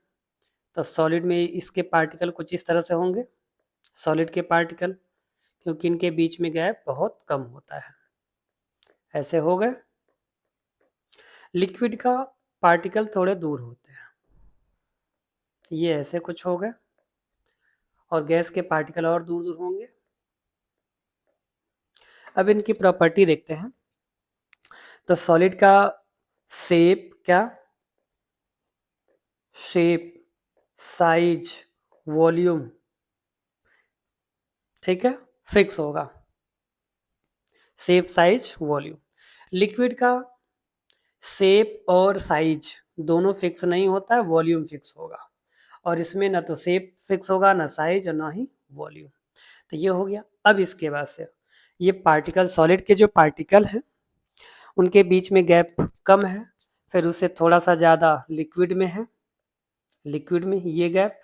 तो सॉलिड में इसके पार्टिकल कुछ इस तरह से होंगे, सॉलिड के पार्टिकल, क्योंकि इनके बीच में गैप बहुत कम होता है, ऐसे हो गए। लिक्विड का पार्टिकल थोड़े दूर होते हैं, ये ऐसे कुछ हो गए, और गैस के पार्टिकल और दूर दूर होंगे। अब इनकी प्रॉपर्टी देखते हैं। तो सॉलिड का शेप, क्या शेप, साइज, वॉल्यूम, ठीक है, फिक्स होगा, शेप साइज वॉल्यूम। लिक्विड का शेप और साइज दोनों फिक्स नहीं होता है, वॉल्यूम फिक्स होगा, और इसमें ना तो शेप फिक्स होगा, ना साइज, और ना ही वॉल्यूम। तो ये हो गया। अब इसके बाद से ये पार्टिकल, सॉलिड के जो पार्टिकल हैं उनके बीच में गैप कम है, फिर उससे थोड़ा सा ज़्यादा लिक्विड में है, लिक्विड में ये गैप,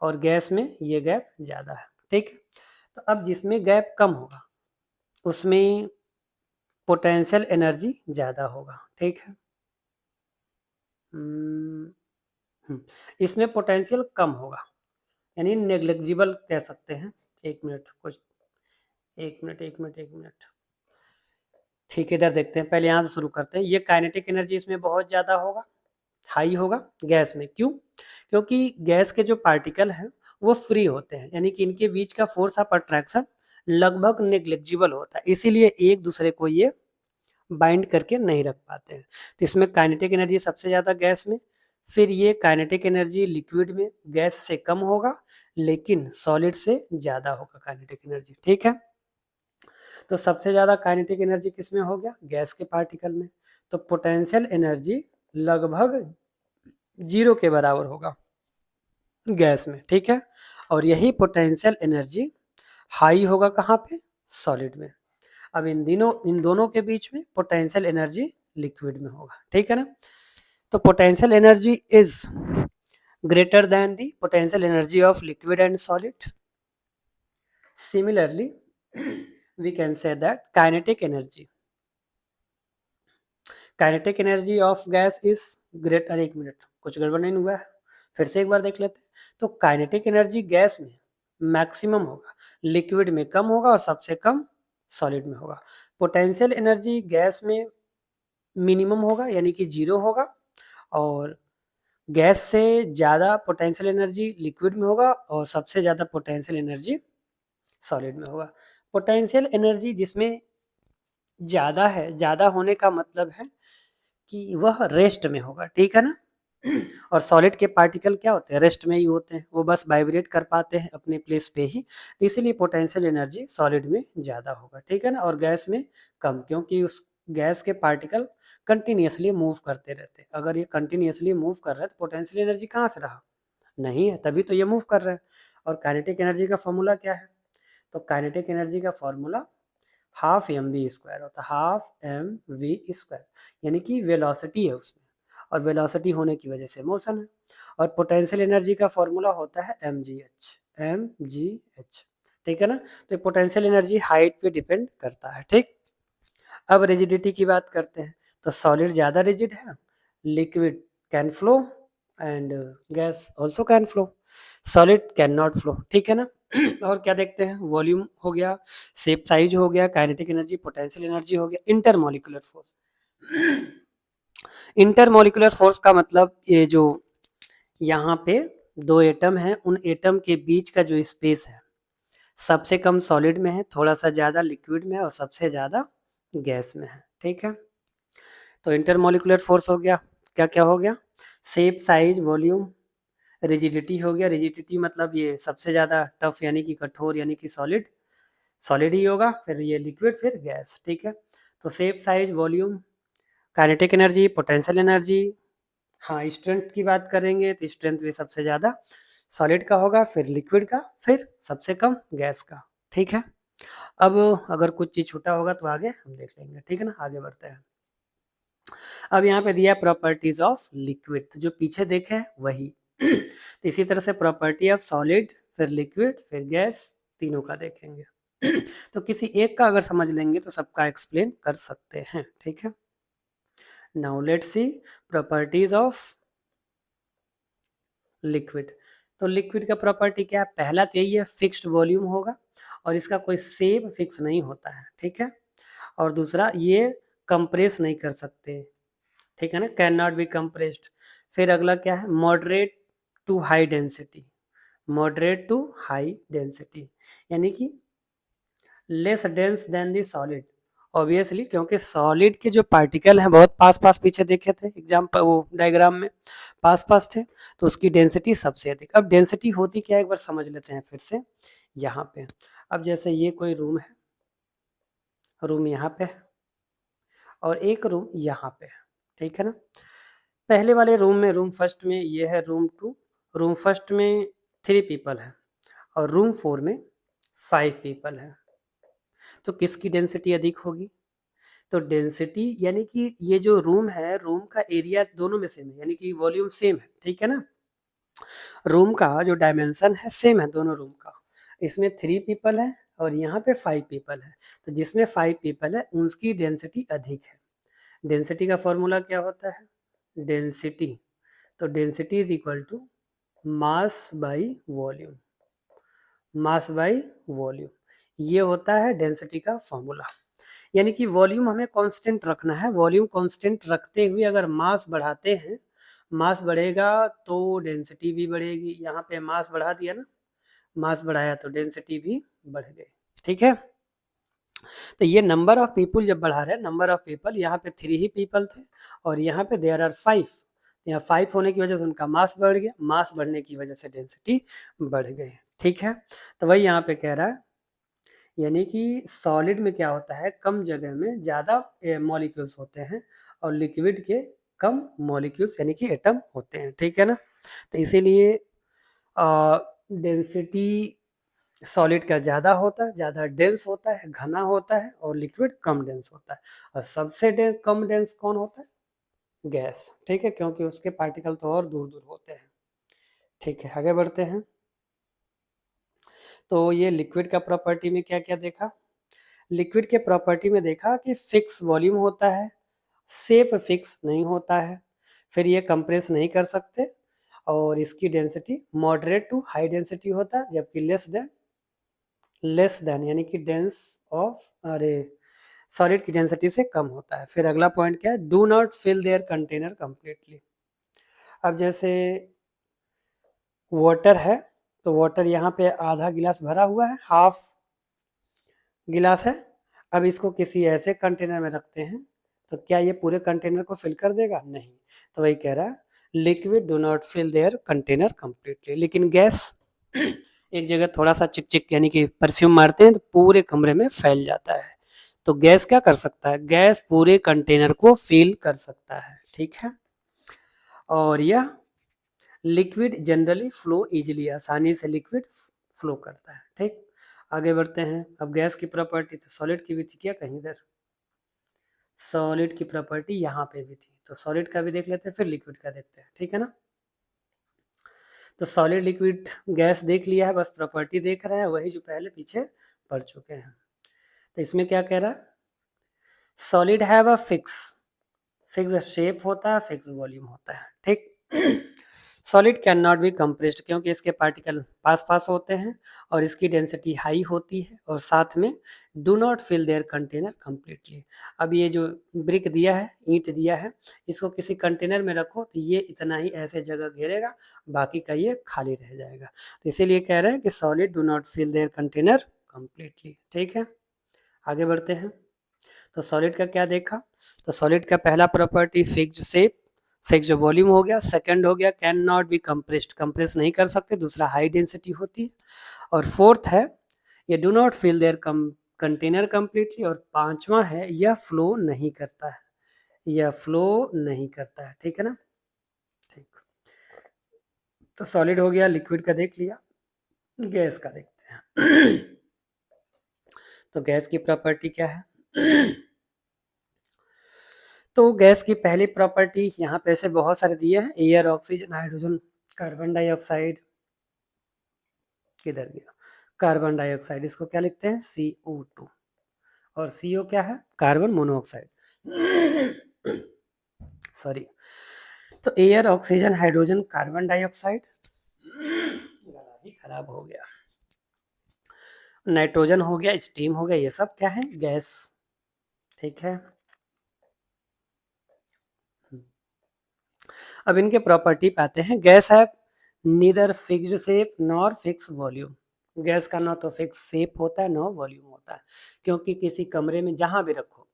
और गैस में ये गैप ज़्यादा है। ठीक है, तो अब जिसमें गैप कम होगा उसमें पोटेंशियल एनर्जी ज़्यादा होगा। ठीक है, इसमें पोटेंशियल कम होगा, यानी नेग्लिजिबल कह सकते हैं। एक मिनट, कुछ एक मिनट। ठीक है, इधर देखते हैं, पहले यहाँ से शुरू करते हैं। ये काइनेटिक एनर्जी इसमें बहुत ज़्यादा होगा, हाई होगा गैस में। क्यों? क्योंकि गैस के जो पार्टिकल हैं वो फ्री होते हैं, यानी कि इनके बीच का फोर्स ऑफ अट्रैक्शन लगभग नेग्लिजिबल होता है, इसीलिए एक दूसरे को ये बाइंड करके नहीं रख पाते हैं। तो इसमें काइनेटिक एनर्जी सबसे ज़्यादा गैस में, फिर ये काइनेटिक एनर्जी लिक्विड में गैस से कम होगा, लेकिन सॉलिड से ज़्यादा होगा काइनेटिक एनर्जी। ठीक है, तो सबसे ज़्यादा काइनेटिक एनर्जी किस में हो गया? गैस के पार्टिकल में। तो पोटेंशियल एनर्जी लगभग 0 के बराबर होगा गैस में। ठीक है, और यही पोटेंशियल एनर्जी हाई होगा कहाँ पे? सॉलिड में। अब इन दोनों के बीच में पोटेंशियल एनर्जी लिक्विड में होगा। ठीक है ना, तो potential energy is greater than the potential energy of liquid and solid. Similarly, we can say that kinetic energy of gas is great. अरे एक मिनट, कुछ गड़बड़ नहीं हुआ है, फिर से एक बार देख लेते हैं। तो काइनेटिक एनर्जी गैस में मैक्सिमम होगा, लिक्विड में कम होगा, और सबसे कम सॉलिड में होगा। पोटेंशियल एनर्जी गैस में मिनिमम होगा, यानी कि 0 होगा, और गैस से ज़्यादा पोटेंशियल एनर्जी लिक्विड में होगा, और सबसे ज़्यादा पोटेंशियल एनर्जी सॉलिड में होगा। पोटेंशियल एनर्जी जिसमें ज़्यादा है, ज़्यादा होने का मतलब है कि वह रेस्ट में होगा। ठीक है ना, और सॉलिड के पार्टिकल क्या होते हैं? रेस्ट में ही होते हैं, वो बस वाइब्रेट कर पाते हैं अपने प्लेस पे ही। तो इसीलिए पोटेंशियल एनर्जी सॉलिड में ज़्यादा होगा। ठीक है ना, और गैस में कम, क्योंकि उस गैस के पार्टिकल कंटिन्यूसली मूव करते रहते हैं। अगर ये कंटिन्यूसली मूव कर रहे हैं तो पोटेंशियल एनर्जी कहाँ से रहा? नहीं है, तभी तो ये मूव कर रहे हैं। और काइनेटिक एनर्जी का फॉर्मूला क्या है? तो काइनेटिक एनर्जी का formula half M we square होता है, हाफ एम वी स्क्वायर, यानी कि वेलोसिटी है उसमें, और वेलोसिटी होने की वजह से मोशन है। और पोटेंशियल एनर्जी का फॉर्मूला होता है m g h, m g h. ठीक है ना, तो पोटेंशियल एनर्जी हाइट पे डिपेंड करता है। ठीक, अब रिजिडिटी की बात करते हैं। तो सॉलिड ज़्यादा रिजिड है, liquid can flow, and gas also can flow, solid can not flow. ठीक है ना, और क्या देखते हैं? वॉल्यूम हो गया, शेप साइज हो गया, काइनेटिक एनर्जी, पोटेंशियल एनर्जी हो गया, इंटरमोलिकुलर फोर्स। इंटरमोलिकुलर फोर्स का मतलब ये जो यहाँ पे दो एटम हैं, उन एटम के बीच का जो स्पेस है, सबसे कम सॉलिड में है, थोड़ा सा ज़्यादा लिक्विड में है, और सबसे ज़्यादा गैस में है। ठीक है, तो इंटरमोलिकुलर फोर्स हो गया, क्या क्या हो गया? शेप साइज वॉल्यूम, रिजिडिटी हो गया, रिजिडिटी मतलब ये सबसे ज़्यादा टफ यानी कि कठोर यानी कि सॉलिड, सॉलिड ही होगा, फिर ये लिक्विड, फिर गैस, ठीक है। तो shape, size, volume, kinetic energy, potential energy, हाँ स्ट्रेंथ की बात करेंगे तो स्ट्रेंथ भी सबसे ज़्यादा सॉलिड का होगा, फिर लिक्विड का, फिर सबसे कम गैस का, ठीक है। अब अगर कुछ चीज़ छूटा होगा तो आगे हम देख लेंगे, ठीक है ना, आगे बढ़ते हैं। अब यहाँ पे दिया प्रॉपर्टीज ऑफ लिक्विड, तो जो पीछे देखे वही तो इसी तरह से प्रॉपर्टी ऑफ सॉलिड, फिर लिक्विड, फिर गैस, तीनों का देखेंगे तो किसी एक का अगर समझ लेंगे तो सबका एक्सप्लेन कर सकते हैं, ठीक है। Now let's see properties of liquid. तो लिक्विड का प्रॉपर्टी क्या है, पहला तो यही है फिक्स्ड वॉल्यूम होगा और इसका कोई शेप फिक्स नहीं होता है, ठीक है। और दूसरा ये कंप्रेस नहीं कर सकते, ठीक है ना, कैन नॉट बी कंप्रेस्ड। फिर अगला क्या है, moderate to high density, moderate to high density यानी कि less dense than the solid, obviously क्योंकि सॉलिड के जो पार्टिकल हैं बहुत पास पास पीछे देखे थे एग्जाम्पल वो डायग्राम में पास पास थे, तो उसकी डेंसिटी सबसे अधिक। अब डेंसिटी होती क्या है एक बार समझ लेते हैं फिर से यहाँ पे। अब जैसे ये कोई रूम है, रूम यहाँ पे है और एक रूम यहाँ पे है, ठीक है ना। पहले वाले रूम में, रूम फर्स्ट में ये है रूम 2, रूम फर्स्ट में 3 पीपल है और रूम 4 में 5 पीपल है, तो किसकी डेंसिटी अधिक होगी। तो डेंसिटी यानी कि ये जो रूम है, रूम का एरिया दोनों में सेम है यानी कि वॉल्यूम सेम है, ठीक है ना। रूम का जो डायमेंशन है सेम है दोनों रूम का, इसमें 3 पीपल है और यहाँ पे 5 पीपल है, तो जिसमें 5 पीपल है उसकी डेंसिटी अधिक है। डेंसिटी का फॉर्मूला क्या होता है, डेंसिटी, तो density is equal to mass by volume, mass by volume, ये होता है डेंसिटी का फॉर्मूला। यानी कि वॉल्यूम हमें कांस्टेंट रखना है, वॉल्यूम कांस्टेंट रखते हुए अगर मास बढ़ाते हैं, मास बढ़ेगा तो डेंसिटी भी बढ़ेगी। यहाँ पे मास बढ़ा दिया ना, मास बढ़ाया तो डेंसिटी भी बढ़ गई, ठीक है। तो ये नंबर ऑफ पीपल जब बढ़ा रहे हैं, नंबर ऑफ पीपल, यहाँ पे 3 ही पीपल थे और यहाँ पे देयर आर 5, यहाँ 5 होने की वजह से उनका मास बढ़ गया, मास बढ़ने की वजह से डेंसिटी बढ़ गई, ठीक है। तो वही यहाँ पे कह रहा है, यानी कि सॉलिड में क्या होता है, कम जगह में ज़्यादा मॉलिक्यूल्स होते हैं और लिक्विड के कम मॉलिक्यूल्स यानी कि एटम होते हैं, ठीक है ना। तो इसीलिए डेंसिटी सॉलिड का ज़्यादा होता है, ज़्यादा डेंस होता है, घना होता है, और लिक्विड कम डेंस होता है। और सबसे कम डेंस कौन होता है, गैस, ठीक है, क्योंकि उसके पार्टिकल तो और दूर दूर होते हैं, ठीक है। आगे बढ़ते हैं। तो ये लिक्विड का प्रॉपर्टी में क्या क्या देखा, लिक्विड के प्रॉपर्टी में देखा कि फिक्स वॉल्यूम होता है, शेप फिक्स नहीं होता है, फिर ये कंप्रेस नहीं कर सकते, और इसकी density moderate to high density होता है, जबकि लेस देन यानी कि डेंस ऑफ अरे सॉलिड की डेंसिटी से कम होता है। फिर अगला पॉइंट क्या है, do not fill their container completely. अब जैसे वाटर है, तो वाटर यहाँ पे आधा गिलास भरा हुआ है, हाफ गिलास है। अब इसको किसी ऐसे कंटेनर में रखते हैं तो क्या ये पूरे कंटेनर को फिल कर देगा, नहीं। तो वही कह रहा है, liquid do not fill their container completely. लेकिन गैस एक जगह थोड़ा सा चिक चिक यानी कि परफ्यूम मारते हैं तो पूरे कमरे में फैल जाता है। तो गैस क्या कर सकता है, गैस पूरे कंटेनर को फिल कर सकता है, ठीक है। और यह लिक्विड जनरली फ्लो इजीली, आसानी से लिक्विड फ्लो करता है, ठीक। आगे बढ़ते हैं। अब गैस की प्रॉपर्टी तो सॉलिड की भी थी क्या, कहीं इधर सॉलिड की प्रॉपर्टी यहाँ पे भी थी, तो सॉलिड का भी देख लेते हैं फिर लिक्विड का देखते हैं, ठीक है ना। तो सॉलिड लिक्विड गैस देख लिया है, बस प्रॉपर्टी देख रहे हैं वही जो पहले पीछे पढ़ चुके हैं। तो इसमें क्या कह रहा है, solid have a fix shape होता है, फिक्स वॉल्यूम होता है, ठीक। Solid can not be compressed क्योंकि इसके पार्टिकल पास पास होते हैं और इसकी डेंसिटी हाई होती है, और साथ में do not fill their container completely. अब ये जो ब्रिक दिया है, ईंट दिया है, इसको किसी कंटेनर में रखो तो ये इतना ही ऐसे जगह घेरेगा, बाकी का ये खाली रह जाएगा। तो इसीलिए कह रहे हैं कि solid do not fill their container completely, ठीक है। आगे बढ़ते हैं। तो सॉलिड का क्या देखा, तो सॉलिड का पहला property fixed shape, fix volume हो गया। सेकंड हो गया can not be compressed, compress नहीं कर सकते, दूसरा हाई डेंसिटी होती है। और फोर्थ है ये do not fill their container completely. और पांचवा है यह फ्लो नहीं करता है, यह फ्लो नहीं करता है। ठीक है ना, ठीक। तो सॉलिड हो गया, लिक्विड का देख लिया, गैस का देखते हैं। तो गैस की प्रॉपर्टी क्या है? तो गैस की पहली प्रॉपर्टी यहाँ पे ऐसे बहुत सारे दिए हैं, air, oxygen, hydrogen, carbon dioxide, किधर गया कार्बन डाइऑक्साइड, इसको क्या लिखते हैं CO2। और CO क्या है? Carbon monoxide. सॉरी। तो air, oxygen, hydrogen, carbon dioxide, गला ही खराब हो गया, नाइट्रोजन हो गया, स्टीम हो गया, ये सब क्या है? गैस। ठीक है। अब इनके प्रॉपर्टी पे आते हैं। गैस है neither fixed shape nor fix volume. Gas का ना तो फिक्स शेप होता है, ना वॉल्यूम होता है, क्योंकि किसी कमरे में जहां भी रखो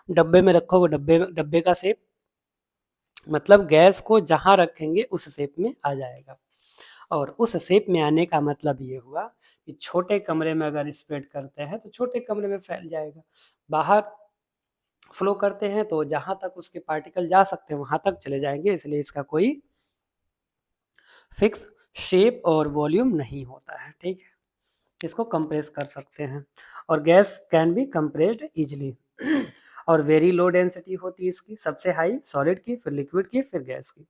डब्बे में रखोगे, डब्बे का शेप, मतलब गैस को जहां रखेंगे उस शेप में आ जाएगा। और उस शेप में आने का मतलब ये हुआ कि छोटे कमरे में अगर स्प्रेड करते हैं तो छोटे कमरे में फैल जाएगा, बाहर फ्लो करते हैं तो जहां तक उसके पार्टिकल जा सकते हैं वहां तक चले जाएंगे, इसलिए इसका कोई फिक्स शेप और वॉल्यूम नहीं होता है। ठीक है, इसको कंप्रेस कर सकते हैं। और gas can be compressed easily. और वेरी लो डेंसिटी होती है इसकी, सबसे हाई सॉलिड की, फिर लिक्विड की, फिर गैस की।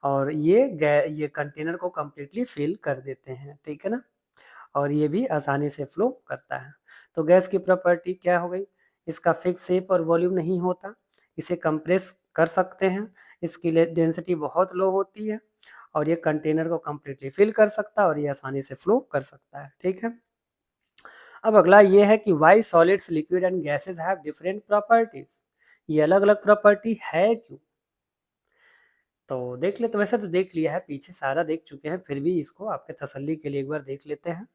और ये कंटेनर को कंप्लीटली फिल कर देते हैं। ठीक है ना, और ये भी आसानी से फ्लो करता है। तो गैस की प्रॉपर्टी क्या हो गई? इसका फिक्स शेप और वॉल्यूम नहीं होता, इसे कंप्रेस कर सकते हैं, इसकी डेंसिटी बहुत लो होती है, और ये कंटेनर को कंप्लीटली फिल कर सकता है, और ये आसानी से फ्लो कर सकता है। ठीक है। अब अगला ये है कि why solids, liquid and gases have different properties. ये अलग अलग प्रॉपर्टी है क्यों? तो देख ले, तो वैसे तो देख लिया है, पीछे सारा देख चुके हैं, फिर भी इसको आपके तसल्ली के लिए एक बार देख लेते हैं।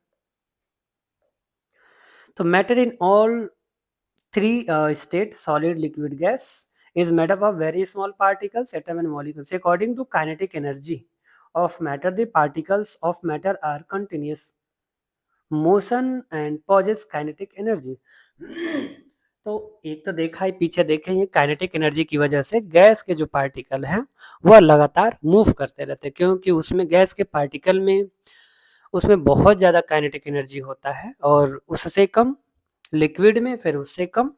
तो matter in all three state solid liquid gas is made up of very small particles atom and molecules. According to kinetic energy of matter, the particles of matter are continuous motion and possess kinetic energy. तो एक तो देखा है, पीछे देखे, ये kinetic energy की वजह से गैस के जो पार्टिकल हैं वह लगातार मूव करते रहते हैं, क्योंकि उसमें गैस के पार्टिकल में उसमें बहुत ज़्यादा काइनेटिक एनर्जी होता है, और उससे कम लिक्विड में, फिर उससे कम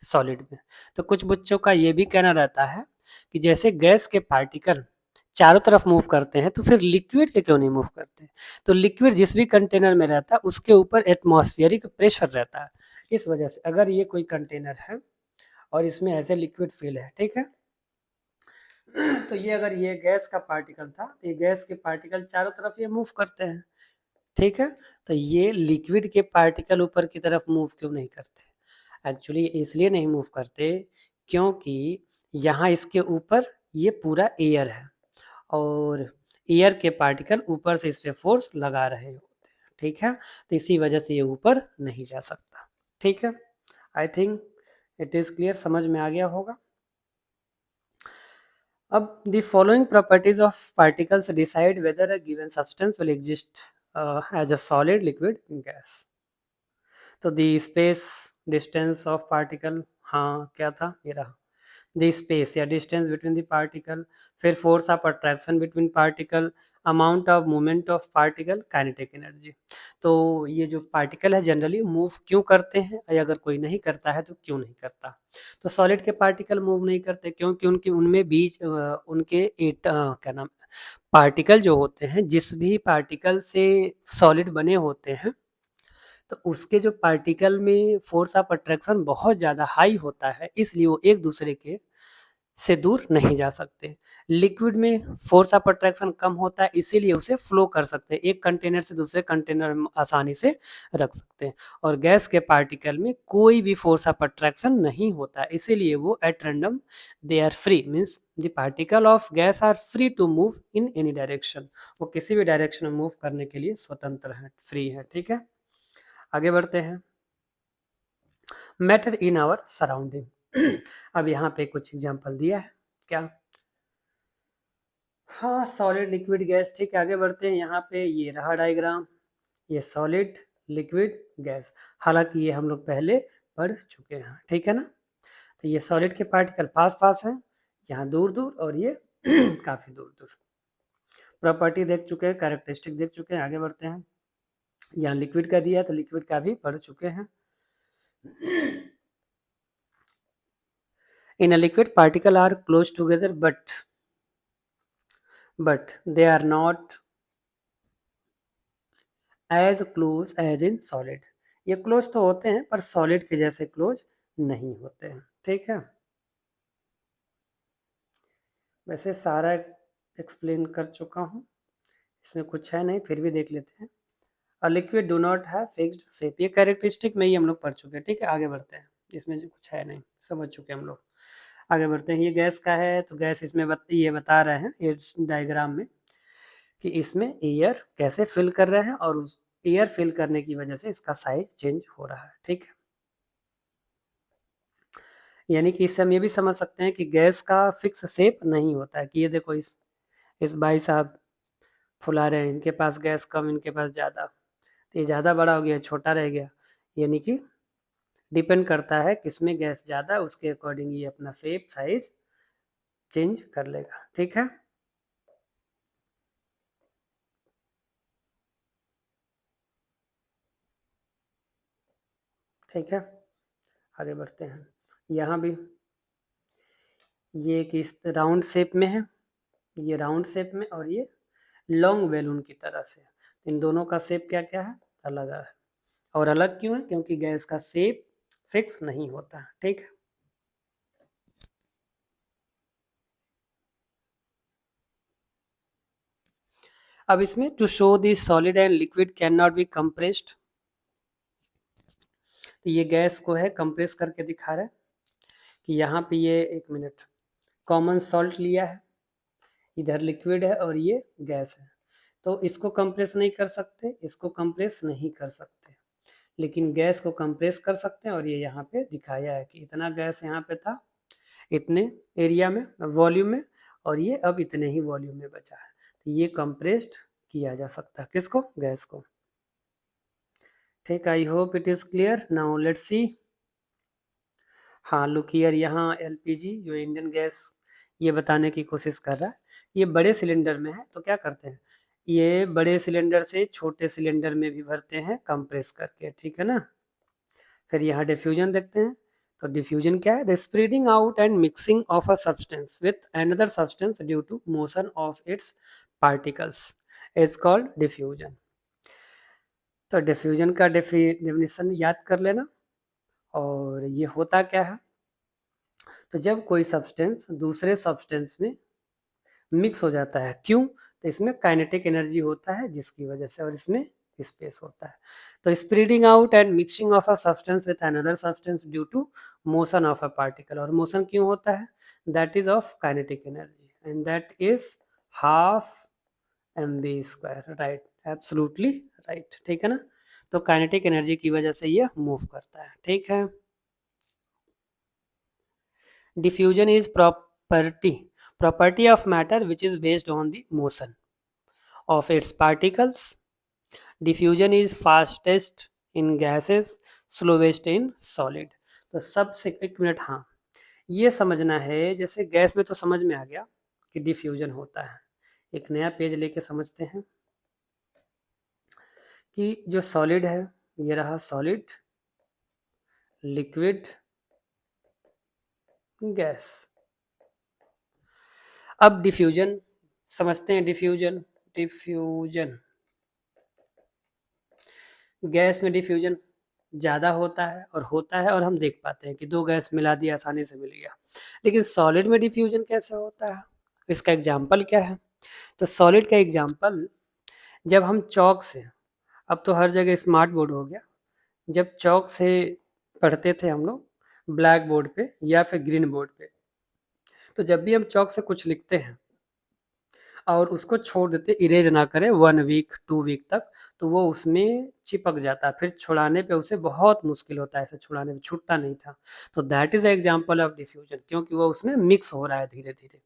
सॉलिड में। तो कुछ बच्चों का ये भी कहना रहता है कि जैसे गैस के पार्टिकल चारों तरफ मूव करते हैं तो फिर लिक्विड के क्यों नहीं मूव करते? तो लिक्विड जिस भी कंटेनर में रहता है उसके ऊपर एटमॉस्फेरिक प्रेशर रहता है, इस वजह से अगर ये कोई कंटेनर है और इसमें ऐसे लिक्विड फिल है, ठीक है, तो ये अगर ये गैस का पार्टिकल था तो ये गैस के पार्टिकल चारों तरफ ये मूव करते हैं। ठीक है, तो ये लिक्विड के पार्टिकल ऊपर की तरफ मूव क्यों नहीं करते? एक्चुअली इसलिए नहीं मूव करते क्योंकि यहाँ इसके ऊपर ये पूरा एयर है, और एयर के पार्टिकल ऊपर से इस पे फोर्स लगा रहे होते हैं। ठीक है, तो इसी वजह से ये ऊपर नहीं जा सकता। ठीक है, आई थिंक इट इज क्लियर, समझ में आ गया होगा। अब the following properties of particles decide whether a given substance will exist as a solid, liquid, gas. तो the space distance of particle, हाँ क्या था, ये रहा the space या distance between the particle, फिर force of attraction between particle, amount of movement of particle, kinetic energy। तो ये जो पार्टिकल है जनरली मूव क्यों करते हैं, या अगर कोई नहीं करता है तो क्यों नहीं करता? तो सॉलिड के पार्टिकल मूव नहीं करते क्योंकि उनके उनमें बीच उनके क्या नाम, पार्टिकल जो होते हैं, जिस भी पार्टिकल से सॉलिड बने होते हैं तो उसके जो पार्टिकल में फोर्स ऑफ अट्रैक्शन बहुत ज़्यादा हाई होता है, इसलिए वो एक दूसरे के से दूर नहीं जा सकते। लिक्विड में फोर्स ऑफ अट्रैक्शन कम होता है, इसीलिए उसे फ्लो कर सकते हैं, एक कंटेनर से दूसरे कंटेनर में आसानी से रख सकते हैं। और गैस के पार्टिकल में कोई भी फोर्स ऑफ अट्रैक्शन नहीं होता है, इसीलिए वो at random they are free, means the particle of gas are free to move in any direction. वो किसी भी डायरेक्शन में मूव करने के लिए स्वतंत्र है, फ्री है। ठीक है, आगे बढ़ते हैं। Matter in our surrounding. अब यहाँ पे कुछ एग्जांपल दिया है, क्या? हाँ, सॉलिड लिक्विड गैस, ठीक है, आगे बढ़ते हैं। यहाँ पे ये रहा डायग्राम, ये सॉलिड लिक्विड गैस, हालांकि ये हम लोग पहले पढ़ चुके हैं, ठीक है ना। तो ये सॉलिड के पार्टिकल पास पास हैं, यहाँ दूर दूर, और ये काफ़ी दूर दूर। प्रॉपर्टी देख चुके हैं, कैरेक्टरिस्टिक देख चुके हैं, आगे बढ़ते हैं। यहाँ लिक्विड का दिया है तो लिक्विड का भी पढ़ चुके हैं। In a liquid particle are close together but they are not as close as in solid। ये क्लोज तो होते हैं पर सॉलिड के जैसे क्लोज नहीं होते हैं, ठीक है। वैसे सारा एक्सप्लेन कर चुका हूँ, इसमें कुछ है नहीं, फिर भी देख लेते हैं। A liquid do not have fixed shape, ये कैरेक्टरिस्टिक में ही हम लोग पढ़ चुके हैं, ठीक है। आगे बढ़ते हैं, इसमें कुछ है नहीं, समझ चुके हम लोग। आगे बढ़ते हैं। ये गैस का है तो गैस इसमें ये बता रहे हैं इस डायग्राम में कि इसमें एयर कैसे फिल कर रहे हैं और उस एयर फिल करने की वजह से इसका साइज चेंज हो रहा है, ठीक है। यानी कि इससे हम ये भी समझ सकते हैं कि गैस का फिक्स शेप नहीं होता है कि ये देखो इस भाई साहब फुला रहे हैं, इनके पास गैस कम, इनके पास ज़्यादा, तो ये ज़्यादा बड़ा हो गया, छोटा रह गया। यानी कि डिपेंड करता है किसमें गैस ज़्यादा, उसके अकॉर्डिंग ये अपना शेप साइज चेंज कर लेगा, ठीक है। ठीक है, आगे बढ़ते हैं। यहाँ भी ये एक इस राउंड शेप में है, ये राउंड शेप में, और ये लॉन्ग बैलून की तरह से। इन दोनों का शेप क्या क्या है, अलग है। और अलग क्यों है, क्योंकि गैस का शेप फिक्स नहीं होता, ठीक है। अब इसमें to show this solid and liquid can not be compressed, तो ये गैस को है कंप्रेस करके दिखा रहा है कि यहाँ पे ये, एक मिनट, कॉमन सॉल्ट लिया है, इधर लिक्विड है और ये गैस है, तो इसको कंप्रेस नहीं कर सकते, इसको कंप्रेस नहीं कर सकते, लेकिन गैस को कंप्रेस कर सकते हैं। और ये यहाँ पे दिखाया है कि इतना गैस यहाँ पे था, इतने एरिया में, वॉल्यूम में, और ये अब इतने ही वॉल्यूम में बचा है, तो ये कंप्रेस्ड किया जा सकता है, किसको, गैस को, ठीक। I hope it is clear. Now let's see. हाँ, लुक हियर, यहाँ एलपीजी जो इंडियन गैस, ये बताने की कोशिश कर रहा है। ये बड़े सिलेंडर में है तो क्या करते हैं, ये बड़े सिलेंडर से छोटे सिलेंडर में भी भरते हैं कंप्रेस करके, ठीक है ना। फिर यहाँ डिफ्यूजन देखते हैं। तो डिफ्यूजन क्या है, the spreading out and mixing of a substance with another substance due to motion of its particles is called diffusion. तो डिफ्यूजन का डेफिनेशन याद कर लेना। और ये होता क्या है, तो जब कोई सब्सटेंस दूसरे सब्सटेंस में मिक्स हो जाता है, क्यों, तो इसमें काइनेटिक एनर्जी होता है जिसकी वजह से, और इसमें स्पेस होता है। तो spreading out and mixing of a substance with another substance due to motion of a particle, और मोशन क्यों होता है, that is of kinetic energy and that is half mv², right, absolutely right, ठीक है ना। तो काइनेटिक एनर्जी की वजह से ये मूव करता है, ठीक है। Diffusion is property of matter which is based on the motion of its particles। Diffusion is fastest in gases, slowest in solid। तो सबसे, एक मिनट, हाँ, ये समझना है, जैसे गैस में तो समझ में आ गया कि डिफ्यूजन होता है। एक नया पेज लेके समझते हैं कि जो सॉलिड है, ये रहा सॉलिड, लिक्विड, गैस। अब डिफ्यूजन समझते हैं। डिफ्यूजन डिफ्यूजन गैस में डिफ्यूजन ज़्यादा होता है और हम देख पाते हैं कि दो गैस मिला दिया, आसानी से मिल गया। लेकिन सॉलिड में डिफ्यूजन कैसे होता है, इसका एग्जाम्पल क्या है, तो सॉलिड का एग्जाम्पल, जब हम चौक से, अब तो हर जगह स्मार्ट बोर्ड हो गया, जब चौक से पढ़ते थे हम लोग ब्लैक बोर्ड पे या फिर ग्रीन बोर्ड पे, तो जब भी हम चौक से कुछ लिखते हैं और उसको छोड़ देते, इरेज ना करें 1 वीक 2 वीक तक, तो वो उसमें चिपक जाता है, फिर छुड़ाने पे उसे बहुत मुश्किल होता है, ऐसे छुड़ाने पे छूटता नहीं था। तो that is example of diffusion, क्योंकि वो उसमें मिक्स हो रहा है धीरे धीरे।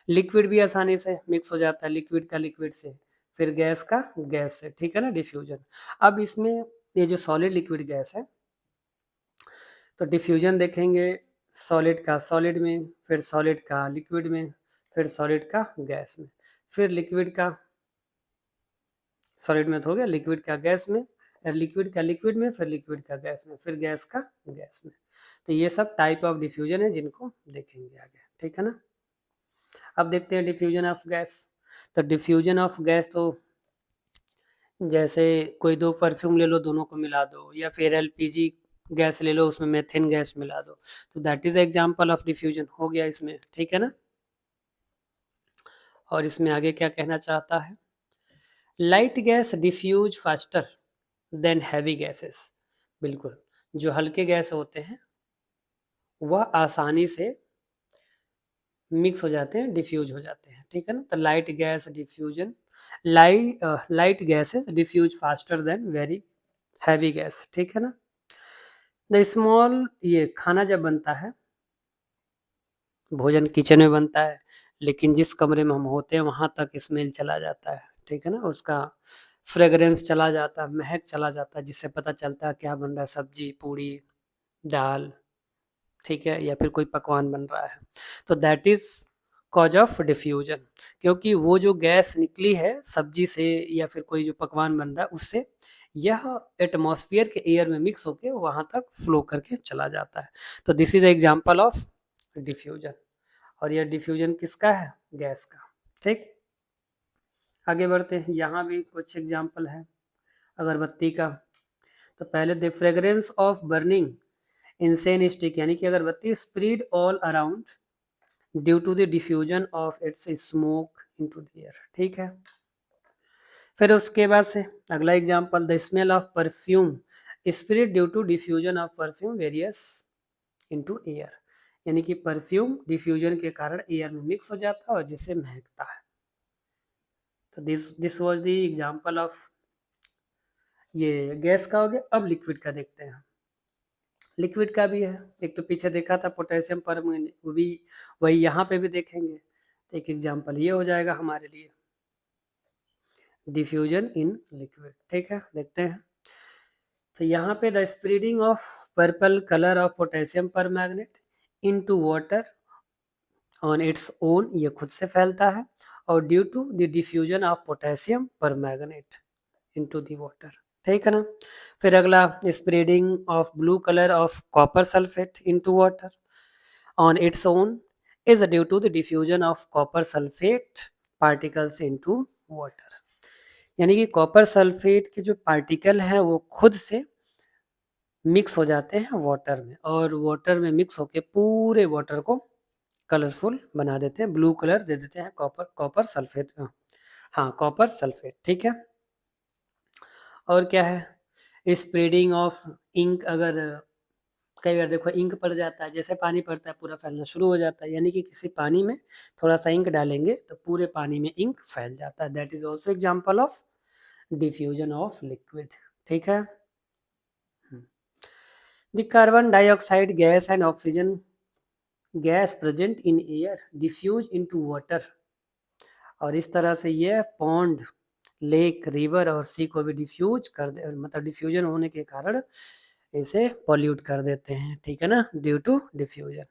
लिक्विड भी आसानी से मिक्स हो जाता है, लिक्विड का लिक्विड से, फिर गैस का गैस से, ठीक है ना, डिफ्यूजन। अब इसमें ये जो सॉलिड लिक्विड गैस है, तो डिफ्यूजन देखेंगे सॉलिड का सॉलिड में, फिर सॉलिड का लिक्विड में, फिर सॉलिड का गैस में, फिर लिक्विड का सॉलिड में तो हो गया, लिक्विड का गैस में, लिक्विड का लिक्विड में, फिर लिक्विड का गैस में, फिर गैस का गैस में। तो ये सब टाइप ऑफ डिफ्यूजन है जिनको देखेंगे आगे, ठीक है ना। अब देखते हैं डिफ्यूजन ऑफ गैस। तो डिफ्यूजन ऑफ गैस तो जैसे कोई दो परफ्यूम ले लो, दोनों को मिला दो, या फिर एलपीजी गैस ले लो, उसमें मेथेन गैस मिला दो, तो that is example of diffusion हो गया इसमें, ठीक है ना। और इसमें आगे क्या कहना चाहता है, light gas diffuse faster than heavy gases. बिल्कुल, जो हल्के गैस होते हैं वह आसानी से मिक्स हो जाते हैं, डिफ्यूज हो जाते हैं, ठीक है ना। तो light gas diffusion, light gases diffuse faster than very heavy gas, ठीक है ना। द स्मॉल, ये खाना जब बनता है, भोजन किचन में बनता है, लेकिन जिस कमरे में हम होते हैं वहाँ तक स्मेल चला जाता है, ठीक है ना, उसका फ्रेगरेंस चला जाता है, महक चला जाता है, जिससे पता चलता है क्या बन रहा है, सब्जी, पूड़ी, दाल, ठीक है, या फिर कोई पकवान बन रहा है। तो that is cause of diffusion, क्योंकि वो जो गैस निकली है सब्जी से या फिर कोई जो पकवान बन रहा है उससे, यह एटमॉस्फेयर के एयर में मिक्स होके वहां तक फ्लो करके चला जाता है। तो this is example of diffusion. और यह डिफ्यूजन किसका है, गैस का, ठीक। आगे बढ़ते हैं, यहाँ भी कुछ एग्जांपल है अगरबत्ती का। तो पहले the fragrance of burning incense stick, यानी कि अगरबत्ती spread all around due to the diffusion of its smoke into the air, ठीक है। फिर उसके बाद से अगला example, the smell of perfume spread due to diffusion of perfume various into air, यानी कि परफ्यूम डिफ्यूजन के कारण एयर में मिक्स हो जाता है और जिससे महकता है। तो this was the example of ये गैस का हो गया। अब लिक्विड का देखते हैं। लिक्विड का भी है, एक तो पीछे देखा था पोटेशियम पर, वो भी वही यहाँ पे भी देखेंगे। एक एग्जांपल ये हो जाएगा हमारे लिए, डिफ्यूजन इन लिक्विड, ठीक है, देखते हैं। तो यहाँ पे the spreading of purple colour of potassium permanganate into water on its own, ये खुद से फैलता है, और due to the diffusion of potassium permanganate into the water, ठीक है ना। फिर अगला, spreading of blue colour of copper sulphate into water on its own is due to the diffusion of copper sulphate particles into water, यानी कि copper sulphate के जो particle हैं वो खुद से मिक्स हो जाते हैं वाटर में, और वाटर में मिक्स होके पूरे वाटर को कलरफुल बना देते हैं, ब्लू कलर दे देते हैं, कॉपर सल्फेट, हाँ कॉपर सल्फेट, ठीक है। और क्या है, स्प्रेडिंग ऑफ इंक, अगर कई बार देखो इंक पड़ जाता है, जैसे पानी पड़ता है पूरा फैलना शुरू हो जाता है, यानी कि किसी पानी में थोड़ा सा इंक डालेंगे तो पूरे पानी में इंक फैल जाता है, that is also example of diffusion of liquid, ठीक है। The carbon dioxide gas and oxygen gas present in air diffuse into water, और इस तरह से ये पॉन्ड, लेक, रिवर और सी को भी डिफ्यूज कर दे, मतलब डिफ्यूजन होने के कारण इसे पॉल्यूट कर देते हैं, ठीक है ना, due to diffusion.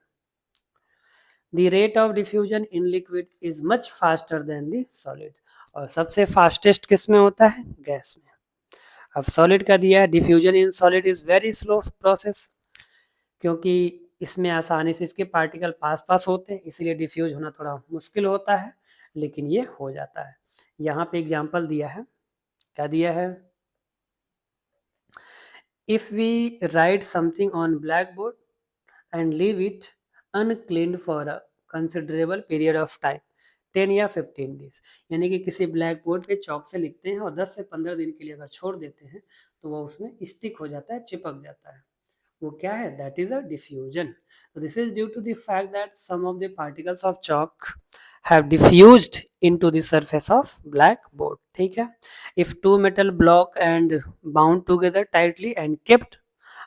The rate of diffusion in liquid is much faster than the solid, और सबसे फास्टेस्ट किस में होता है, गैस में। अब सॉलिड का दिया है, diffusion in solid is very slow process, क्योंकि इसमें आसानी से इसके पार्टिकल पास पास होते हैं, इसलिए डिफ्यूज होना थोड़ा मुश्किल होता है, लेकिन ये हो जाता है। यहाँ पे एग्जांपल दिया है, क्या दिया है, if we write something on black board and leave it uncleaned for a considerable period of time 10 या 15 डेज, यानी कि किसी ब्लैक बोर्ड पे चौक से लिखते हैं और 10 से 15 दिन के लिए अगर छोड़ देते हैं तो वो उसमें स्टिक हो जाता है, चिपक जाता है, वो क्या है, that is a diffusion. So this is due to the fact that some of the particles of chalk have diffused into the surface of blackboard, ठीक है। If two metal block and bound together tightly and kept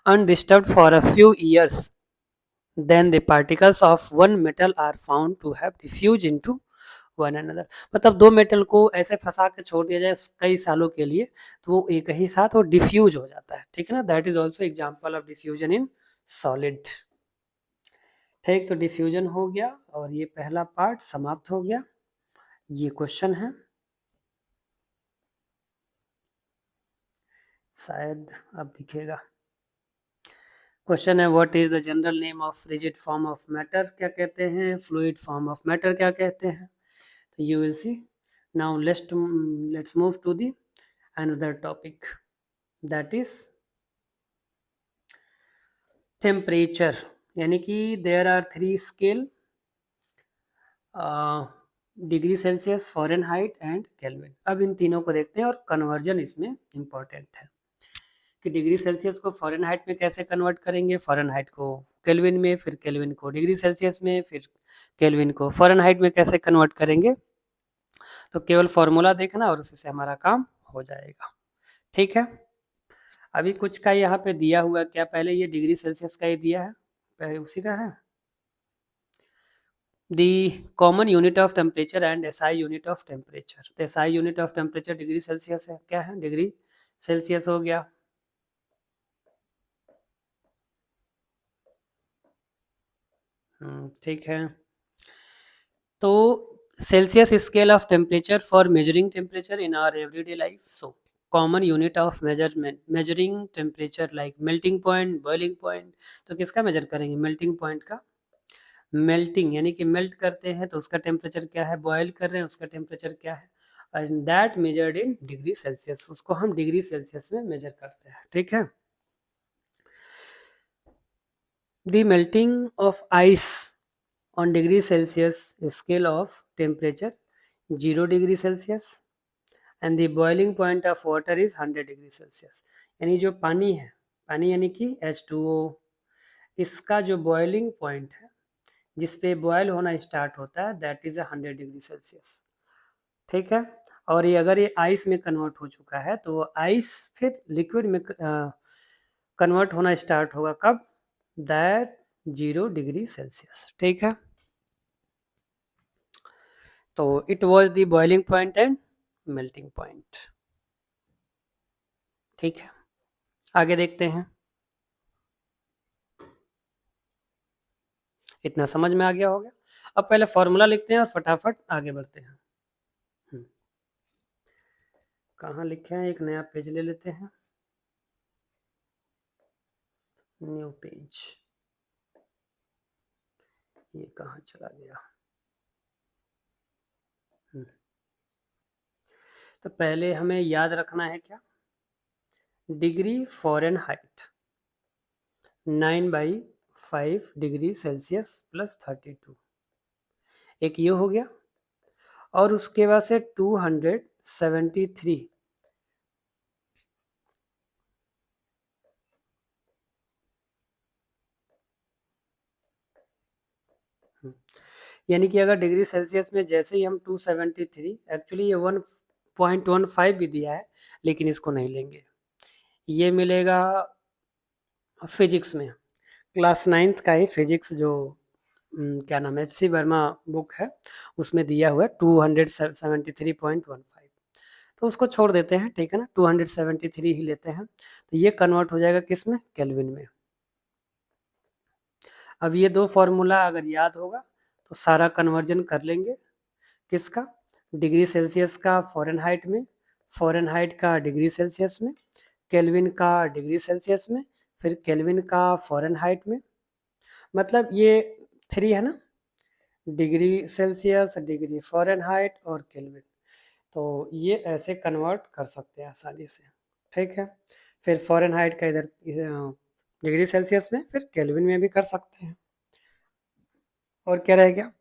undisturbed for a few years, then the particles of one metal are found to have diffused into one another, मतलब दो metal को ऐसे फंसा के छोड़ दिया जाए कई सालों के लिए तो वो एक ही साथ वो डिफ्यूज हो जाता है, ठीक है ना। That is also example of diffusion in solid. ठीक, तो डिफ्यूजन हो गया और ये पहला पार्ट समाप्त हो गया। ये क्वेश्चन है, शायद अब दिखेगा। क्वेश्चन है what is the general name of rigid form of matter क्या कहते हैं, फ्लूइड फॉर्म ऑफ मैटर क्या कहते हैं। तो you will see. Now let's move to the another topic, that is temperature. यानी कि there are three scale, degree Celsius, Fahrenheit and Kelvin. अब इन तीनों को देखते हैं और कन्वर्जन इसमें इम्पॉर्टेंट है कि डिग्री सेल्सियस को फ़ारेनहाइट में कैसे कन्वर्ट करेंगे, फ़ारेनहाइट को केल्विन में, फिर केल्विन को डिग्री सेल्सियस में, फिर केल्विन को फ़ारेनहाइट में कैसे कन्वर्ट करेंगे। तो केवल फॉर्मूला देखना और उसी से हमारा काम हो जाएगा, ठीक है। अभी कुछ का यहाँ पे दिया हुआ क्या, पहले ये डिग्री सेल्सियस का ही दिया है, पहले उसी का है। The common unit of temperature and SI unit of temperature, तो SI unit of temperature degree Celsius है, क्या है, डिग्री सेल्सियस हो गया। ठीक है। तो Celsius scale of temperature for measuring temperature in our everyday life. So common unit of measurement measuring temperature like melting point, boiling point. तो किसका मेजर करेंगे, मेल्टिंग पॉइंट का। मेल्टिंग यानी कि मेल्ट करते हैं तो उसका टेम्परेचर क्या है, बॉयल कर रहे हैं उसका टेम्परेचर क्या है, and that measured in degree Celsius, उसको हम डिग्री सेल्सियस में मेजर करते हैं, ठीक है। The melting of ice on degree Celsius scale of temperature 0 degree Celsius and the boiling point of water is 100 degree Celsius. यानी जो पानी है, पानी यानी कि H2O, इसका जो बॉइलिंग पॉइंट है जिस पे बॉयल होना स्टार्ट होता है दैट इज 100 डिग्री सेल्सियस, ठीक है। और ये अगर ये आइस में कन्वर्ट हो चुका है तो वो आइस फिर लिक्विड में कन्वर्ट होना स्टार्ट होगा कब, दैट 0 डिग्री सेल्सियस, ठीक है। तो it was the boiling point and melting point, ठीक है। आगे देखते हैं, इतना समझ में आ गया होगा। अब पहले फॉर्मूला लिखते हैं और फटाफट आगे बढ़ते हैं। कहाँ लिखे हैं, एक नया पेज ले लेते हैं, न्यू पेज, ये कहाँ चला गया। तो पहले हमें याद रखना है क्या, degree Fahrenheit 9/5 degree Celsius plus 32, एक ये हो गया। और उसके बाद से 273, यानी कि अगर डिग्री सेल्सियस में जैसे ही हम 273, एक्चुअली ये 1.15 भी दिया है लेकिन इसको नहीं लेंगे, ये मिलेगा फिजिक्स में, क्लास 9th का ही फिजिक्स जो क्या नाम है, एच.सी. वर्मा बुक है, उसमें दिया हुआ है 273.15, तो उसको छोड़ देते हैं, ठीक है ना, 273 ही लेते हैं। तो ये कन्वर्ट हो जाएगा किस में, केल्विन में। अब ये दो फॉर्मूला अगर याद होगा तो सारा कन्वर्जन कर लेंगे, किसका, डिग्री सेल्सियस का फ़ारेनहाइट में, फ़ारेनहाइट का डिग्री सेल्सियस में, केल्विन का डिग्री सेल्सियस में, फिर केल्विन का फ़ारेनहाइट में। मतलब ये 3 है ना, डिग्री सेल्सियस, डिग्री फ़ारेनहाइट और केल्विन। तो ये ऐसे कन्वर्ट कर सकते हैं आसानी से, ठीक है। फिर फ़ारेनहाइट का इधर डिग्री सेल्सियस में, फिर केल्विन में भी कर सकते हैं। और क्या रह गया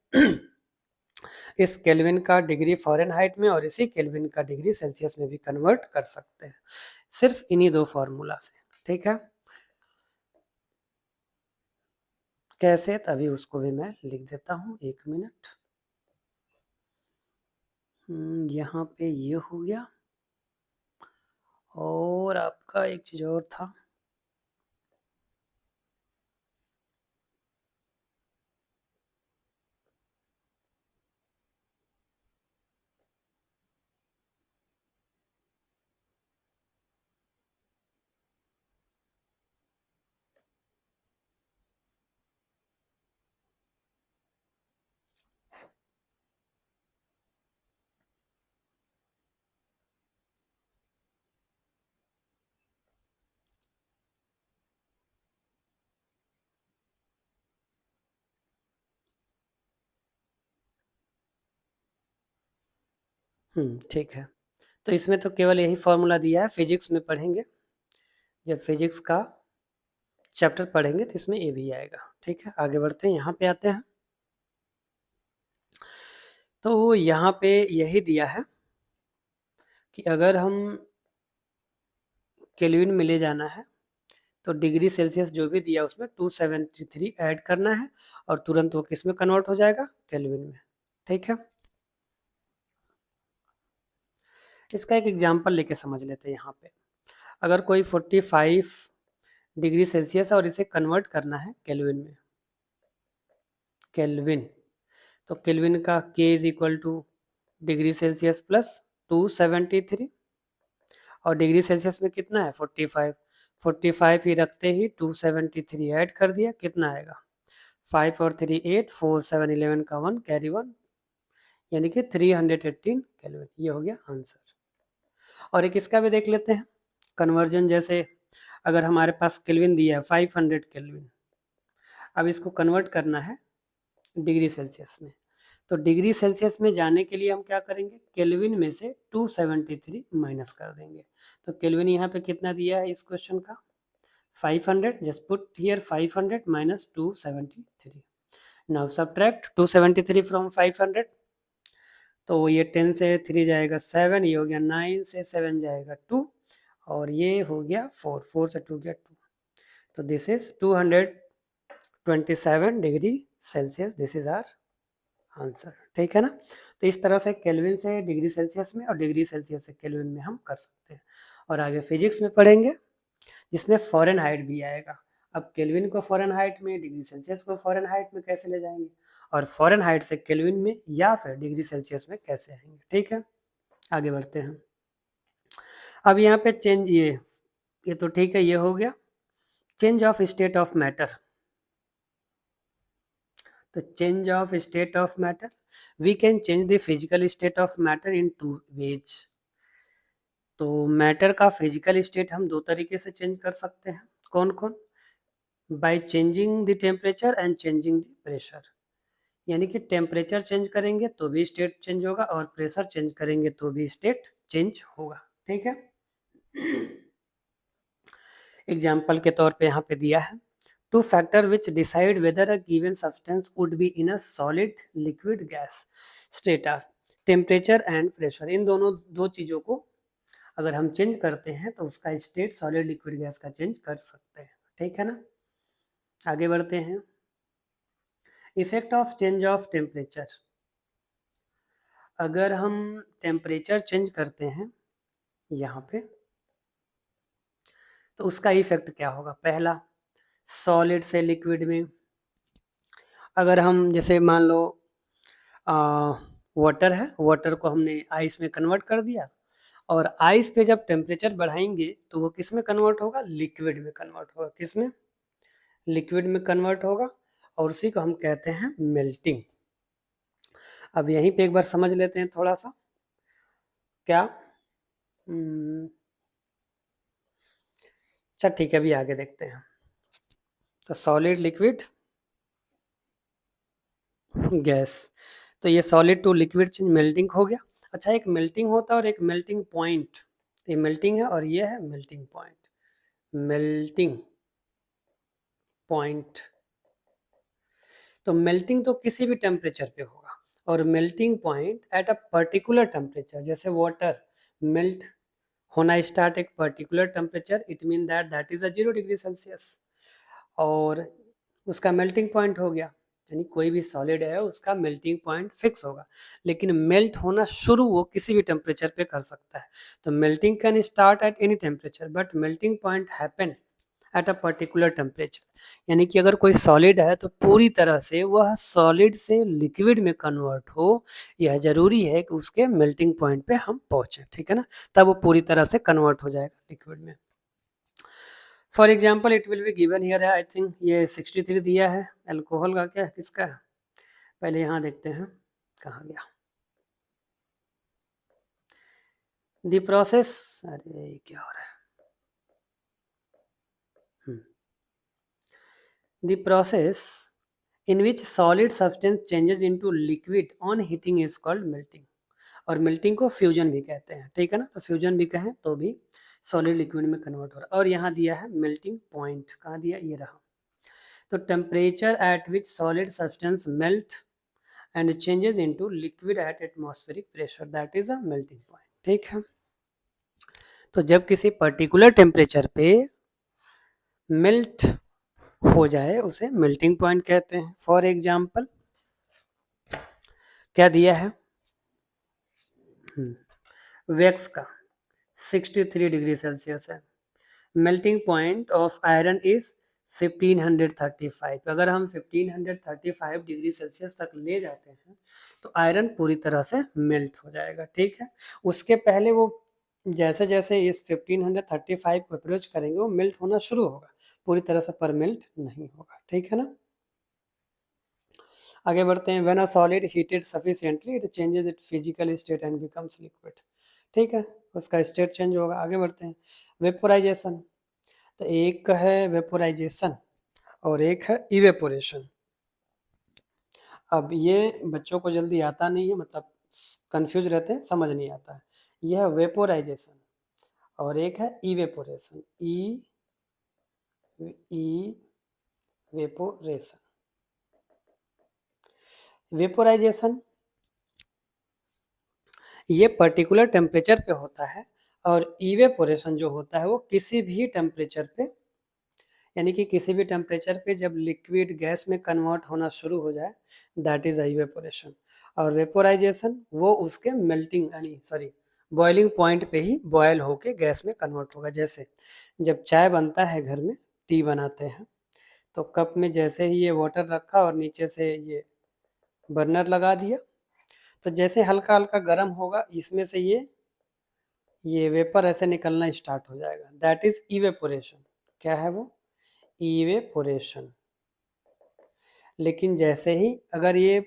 इस केल्विन का डिग्री फ़ारेनहाइट में और इसी केल्विन का डिग्री सेल्सियस में भी कन्वर्ट कर सकते हैं, सिर्फ इन्हीं दो फॉर्मूला से, ठीक है। कैसे, तभी उसको भी मैं लिख देता हूँ, 1 मिनट। यहाँ पे ये हो गया और आपका एक चीज़ और था, ठीक है। तो इसमें तो केवल यही फॉर्मूला दिया है, फिजिक्स में पढ़ेंगे, जब फिजिक्स का चैप्टर पढ़ेंगे तो इसमें ये भी आएगा। ठीक है, आगे बढ़ते हैं, यहाँ पे आते हैं। तो यहाँ पे यही दिया है कि अगर हम केल्विन में ले जाना है तो डिग्री सेल्सियस जो भी दिया उसमें 273 ऐड करना है और तुरंत वो किस में कन्वर्ट हो जाएगा, केल्विन में। ठीक है, इसका एक एग्जांपल लेके समझ लेते हैं। यहाँ पे अगर कोई 45 डिग्री सेल्सियस है और इसे कन्वर्ट करना है केल्विन में, केल्विन, तो केल्विन का K is equal two degree Celsius plus 273 और डिग्री सेल्सियस में कितना है 45, 45 ही रखते ही 273 ऐड कर दिया, कितना आएगा 5 और 3 8, 4 7 11 का 1 कैरी 1, यानी कि 318 केल्विन। ये हो गया आंसर। और एक इसका भी देख लेते हैं कन्वर्जन, जैसे अगर हमारे पास केल्विन दिया है 500 केल्विन, अब इसको कन्वर्ट करना है डिग्री सेल्सियस में, तो डिग्री सेल्सियस में जाने के लिए हम क्या करेंगे, केल्विन में से 273 माइनस कर देंगे। तो केल्विन यहाँ पे कितना दिया है इस क्वेश्चन का 500, just put here 500 minus 273। Now subtract 273 from 500, तो ये 10 से 3 जाएगा 7, ये हो गया 9 से 7 जाएगा 2 और ये हो गया 4, 4 से 2 गया 2, तो this is 227 degree Celsius, this is our answer. ठीक है ना, तो इस तरह से केल्विन से डिग्री सेल्सियस में और डिग्री सेल्सियस से केल्विन में हम कर सकते हैं। और आगे फिजिक्स में पढ़ेंगे जिसमें फ़ारेनहाइट भी आएगा। अब केल्विन को फ़ारेनहाइट में, डिग्री सेल्सियस को फ़ारेनहाइट में कैसे ले जाएंगे, और फ़ारेनहाइट से केल्विन में या फिर डिग्री सेल्सियस में कैसे आएंगे। ठीक है, आगे बढ़ते हैं। अब यहाँ पे चेंज, ये तो ठीक है, ये हो गया change of state of matter. तो change of state of matter, we can change the physical state of matter in 2 ways. तो मैटर का फिजिकल स्टेट हम 2 तरीके से चेंज कर सकते हैं, कौन कौन, by changing the temperature and changing the pressure. यानी कि टेम्परेचर चेंज करेंगे तो भी स्टेट चेंज होगा और प्रेशर चेंज करेंगे तो भी स्टेट चेंज होगा। ठीक है, एग्जाम्पल के तौर पे यहाँ पे दिया है, 2 factor which decide whether a given substance would be in a solid liquid gas state are temperature and pressure. इन दोनों 2 चीज़ों को अगर हम चेंज करते हैं तो उसका स्टेट सॉलिड लिक्विड गैस का चेंज कर सकते हैं। ठीक है ना, आगे बढ़ते हैं। Effect of change of temperature, अगर हम टेम्परेचर चेंज करते हैं यहाँ पे तो उसका इफेक्ट क्या होगा। पहला, सॉलिड से लिक्विड में, अगर हम जैसे मान लो वाटर है, वाटर को हमने आइस में कन्वर्ट कर दिया और आइस पे जब टेम्परेचर बढ़ाएंगे तो वो किस में कन्वर्ट होगा, लिक्विड में कन्वर्ट होगा। किस में, लिक्विड में कन्वर्ट होगा और उसी को हम कहते हैं मेल्टिंग। अब यहीं पे एक बार समझ लेते हैं थोड़ा सा, क्या अच्छा ठीक है, अभी आगे देखते हैं। तो सॉलिड लिक्विड गैस, तो ये solid to liquid change melting हो गया। अच्छा, एक मेल्टिंग होता है और एक मेल्टिंग पॉइंट, ये मेल्टिंग है और ये है मेल्टिंग पॉइंट। मेल्टिंग पॉइंट, तो मेल्टिंग तो किसी भी टेम्परेचर पे होगा और melting point at a particular temperature, जैसे वाटर मेल्ट होना स्टार्ट एक particular temperature, it mean that that is a 0 degree Celsius और उसका मेल्टिंग पॉइंट हो गया। यानी कोई भी सॉलिड है उसका मेल्टिंग पॉइंट फिक्स होगा, लेकिन मेल्ट होना शुरू वो किसी भी टेम्परेचर पे कर सकता है। तो melting can start at any temperature but melting point happen at a particular temperature. यानी कि अगर कोई सॉलिड है तो पूरी तरह से वह सॉलिड से लिक्विड में कन्वर्ट हो, यह जरूरी है कि उसके मेल्टिंग पॉइंट पे हम पहुंचे। ठीक है ना, तब वो पूरी तरह से कन्वर्ट हो जाएगा लिक्विड में। For example it will be given here है, आई थिंक ये 63 दिया है, अल्कोहल का क्या किसका है, पहले यहाँ देखते हैं कहाँ गया द प्रोसेस, अरे क्या हो रहा है, the process in which solid substance changes into liquid on heating is called melting. और मेल्टिंग को फ्यूजन भी कहते हैं, ठीक है ना। तो फ्यूजन भी कहें तो भी सॉलिड लिक्विड में कन्वर्ट हो रहा है। और यहाँ दिया है मेल्टिंग पॉइंट, कहाँ दिया, ये रहा। तो temperature at which solid substance melt and changes into liquid at atmospheric pressure, that is a melting point, ठीक है। तो जब किसी पर्टिकुलर टेम्परेचर पे मेल्ट हो जाए उसे मेल्टिंग पॉइंट कहते हैं। फॉर एग्जाम्पल क्या दिया है, वैक्स का 63 डिग्री सेल्सियस है, melting point of iron is 1535। अगर हम 1535 डिग्री सेल्सियस तक ले जाते हैं तो आयरन पूरी तरह से मेल्ट हो जाएगा, ठीक है। उसके पहले वो जैसे जैसे इस 1535 को अप्रोच करेंगे वो मेल्ट होना शुरू होगा, पूरी तरह से पर मेल्ट नहीं होगा, ठीक है ना। आगे बढ़ते हैं। When a solid heated sufficiently it changes it physical state and becomes liquid, ठीक है, उसका स्टेट चेंज होगा। आगे बढ़ते हैं। वेपोराइजेशन, तो एक है वेपोराइजेशन और एक है इवेपोरेशन। अब ये बच्चों को जल्दी आता नहीं है, मतलब कंफ्यूज रहते हैं, समझ नहीं आता है। यह है वेपोराइजेशन और एक है इवेपोरेशन, वेपोरेशन। वेपोराइजेशन ये पर्टिकुलर टेम्परेचर पे होता है और इवेपोरेशन जो होता है वो किसी भी टेम्परेचर पे, यानी कि किसी भी टेम्परेचर पे जब लिक्विड गैस में कन्वर्ट होना शुरू हो जाए, दैट इज इवेपोरेशन। और वेपोराइजेशन वो उसके मेल्टिंग यानी सॉरी बॉइलिंग पॉइंट पे ही बॉयल होके गैस में कन्वर्ट होगा। जैसे जब चाय बनता है घर में, टी बनाते हैं, तो कप में जैसे ही ये वाटर रखा और नीचे से ये बर्नर लगा दिया, तो जैसे हल्का हल्का गर्म होगा इसमें से ये वेपर ऐसे निकलना स्टार्ट हो जाएगा, दैट इज इवेपोरेशन। क्या है वो, इवेपोरेशन। लेकिन जैसे ही अगर ये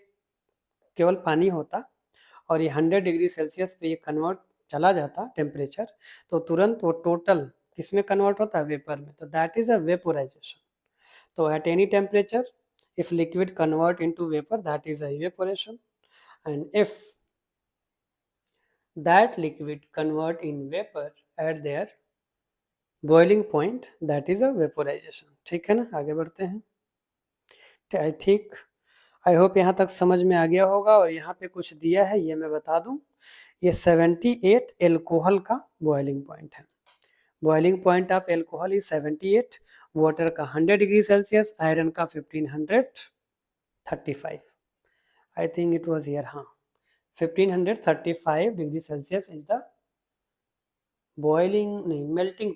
केवल पानी होता और ये 100 डिग्री सेल्सियस पे ये कन्वर्ट चला जाता टेम्परेचर, तो तुरंत वो टोटल किस में कन्वर्ट होता है, वेपर में, तो दैट इज अ वेपोराइजेशन। तो at any temperature if liquid convert into vapor, that is a evaporation, and if that liquid convert in vapor at their boiling point, that is a vaporization, ठीक है ना। आगे बढ़ते हैं। ठीक, I hope यहाँ तक समझ में आ गया होगा। और यहाँ पे कुछ दिया है ये मैं बता दूं, ये 78 एल्कोहल का बॉइलिंग पॉइंट है। Boiling point of alcohol is 78, water का 100 डिग्री सेल्सियस, आयरन का 1535। I think it was here, हाँ 1535 degree Celsius is the boiling नहीं melting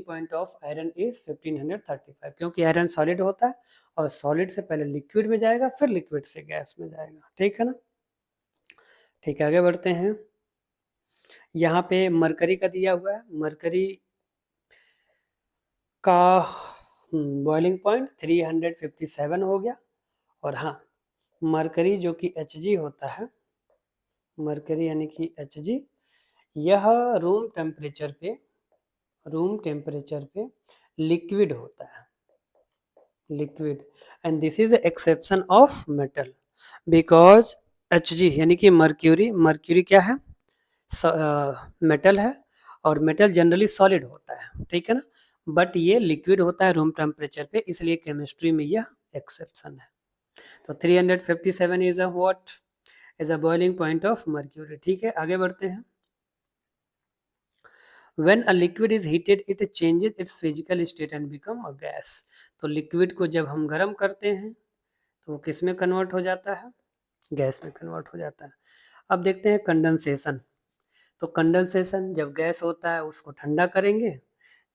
point of iron is 1535, क्योंकि आयरन सॉलिड होता है और सॉलिड से पहले लिक्विड में जाएगा फिर लिक्विड से गैस में जाएगा, ठीक है ना। ठीक है, आगे बढ़ते हैं। यहाँ पे मरकरी का दिया हुआ है, मरकरी का बॉइलिंग पॉइंट 357 हो गया। और हाँ, मरकरी जो कि Hg होता है, मरकरी यानी कि Hg, यह रूम टेम्परेचर पे लिक्विड होता है, liquid. And this is exception of metal, because Hg यानी कि मर्क्यूरी क्या है, मेटल है और मेटल जनरली सॉलिड होता है, ठीक है ना। बट ये लिक्विड होता है रूम टेम्परेचर पे, इसलिए केमिस्ट्री में यह एक्सेप्शन है। तो 357 is a what, is a boiling point of mercury, ठीक है। आगे बढ़ते हैं। When a liquid is heated, it changes its physical state and become a gas. तो लिक्विड को जब हम गर्म करते हैं तो वो किस में कन्वर्ट हो जाता है, गैस में कन्वर्ट हो जाता है। अब देखते हैं कंडेंसेशन। तो कंडेंसेशन जब गैस होता है उसको ठंडा करेंगे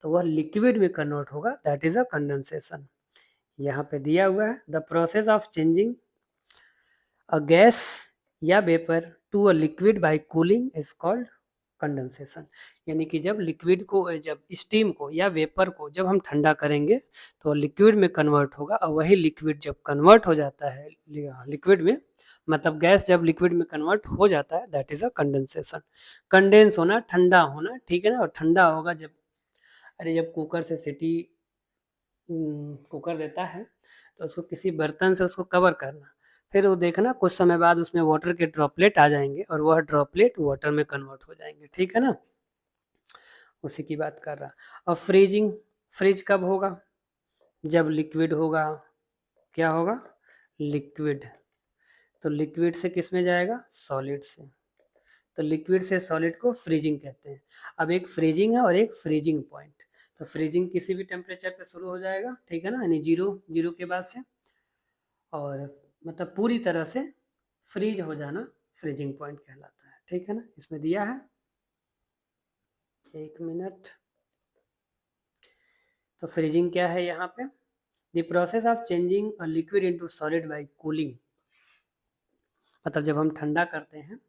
तो वह लिक्विड में कन्वर्ट होगा, दैट इज अ कंडेंसेशन। यहाँ पे दिया हुआ है the process of changing a gas या vapour to a liquid by cooling is called condensation. यानी कि जब लिक्विड को, जब स्टीम को या वेपर को जब हम ठंडा करेंगे तो लिक्विड में कन्वर्ट होगा, और वही लिक्विड जब कन्वर्ट हो जाता है लिक्विड में, मतलब गैस जब लिक्विड में कन्वर्ट हो जाता है, that is a condensation. Condense होना, ठंडा होना, ठीक है ना। और ठंडा होगा जब, अरे जब कुकर से सीटी कुकर देता है तो उसको किसी बर्तन से उसको कवर करना, फिर वो देखना कुछ समय बाद उसमें वाटर के ड्रॉपलेट आ जाएंगे और वह ड्रॉपलेट वाटर में कन्वर्ट हो जाएंगे, ठीक है ना। उसी की बात कर रहा। और फ्रीजिंग, फ्रीज कब होगा, जब लिक्विड होगा, क्या होगा, लिक्विड। तो लिक्विड से किस में जाएगा, सॉलिड से। तो लिक्विड से सॉलिड को फ्रीजिंग कहते हैं। अब एक फ्रीजिंग है और एक फ्रीजिंग पॉइंट। तो फ्रीजिंग किसी भी टेम्परेचर पे शुरू हो जाएगा, ठीक है ना, यानी जीरो, जीरो के बाद से, और मतलब पूरी तरह से फ्रीज हो जाना फ्रीजिंग पॉइंट कहलाता है, ठीक है ना। इसमें दिया है, एक मिनट। तो फ्रीजिंग क्या है यहाँ पे, the process of changing a liquid into solid bye cooling. मतलब जब हम ठंडा करते हैं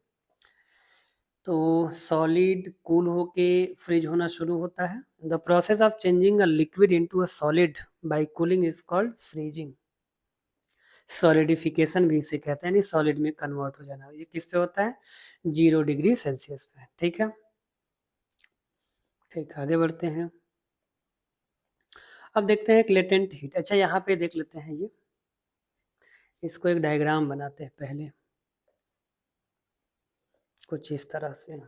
तो सॉलिड कूल होके फ्रीज होना शुरू होता है। The process of changing a liquid into a solid bye cooling is called freezing. Solidification भी इसे कहते हैं, यानी सॉलिड में कन्वर्ट हो जाना। ये किस पे होता है, 0 डिग्री सेल्सियस पे, ठीक है। ठीक, आगे बढ़ते हैं। अब देखते हैं एक लेटेंट हीट। अच्छा, यहाँ पे देख लेते हैं, ये इसको एक डायग्राम बनाते हैं पहले, कुछ इस तरह से,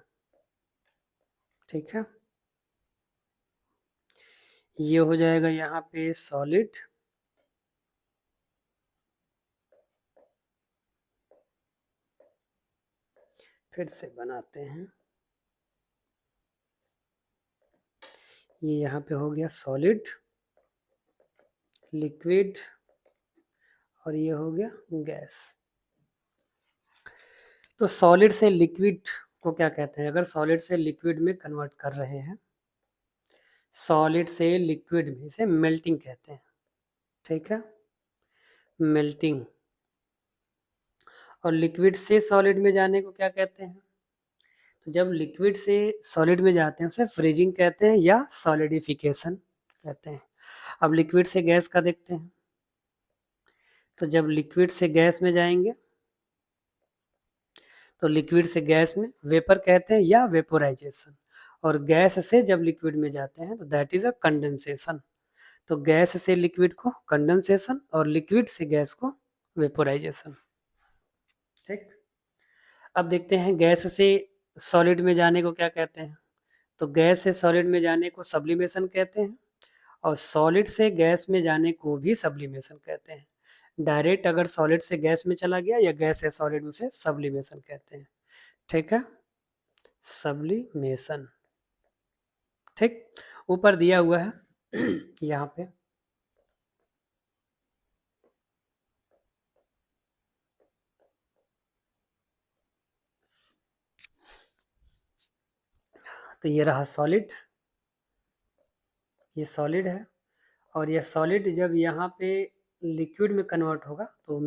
ठीक है। ये हो जाएगा यहाँ पे सॉलिड, फिर से बनाते हैं। ये यहाँ पे हो गया सॉलिड, लिक्विड, और ये हो गया गैस। तो सॉलिड से लिक्विड को क्या कहते हैं, अगर सॉलिड से लिक्विड में कन्वर्ट कर रहे हैं, सॉलिड से लिक्विड में, इसे मेल्टिंग कहते हैं, ठीक है, मेल्टिंग। और लिक्विड से सॉलिड में जाने को क्या कहते हैं, तो जब लिक्विड से सॉलिड में जाते हैं उसे फ्रीजिंग कहते हैं या सॉलिडिफिकेशन कहते हैं। अब लिक्विड से गैस का देखते हैं। तो जब लिक्विड से गैस में जाएंगे तो लिक्विड से गैस में वेपर कहते हैं या वेपोराइजेशन। और गैस से जब लिक्विड में जाते हैं तो दैट इज अ कंडेंसेशन। तो गैस से लिक्विड को कंडेंसेशन और लिक्विड से गैस को वेपोराइजेशन, ठीक। अब देखते हैं गैस से सॉलिड में जाने को क्या कहते हैं। तो गैस से सॉलिड में जाने को सब्लिमेशन कहते हैं, और सॉलिड से गैस में जाने को भी सब्लिमेशन कहते हैं। डायरेक्ट अगर सॉलिड से गैस में चला गया या गैस से सॉलिड, उसे सब्लिमेशन कहते हैं, ठीक है, सब्लिमेशन, ठीक। ऊपर दिया हुआ है यहाँ पे, तो ये रहा सॉलिड, ये सॉलिड है। और यह सॉलिड जब यहाँ पे लिक्विड में कन्वर्ट होगा तो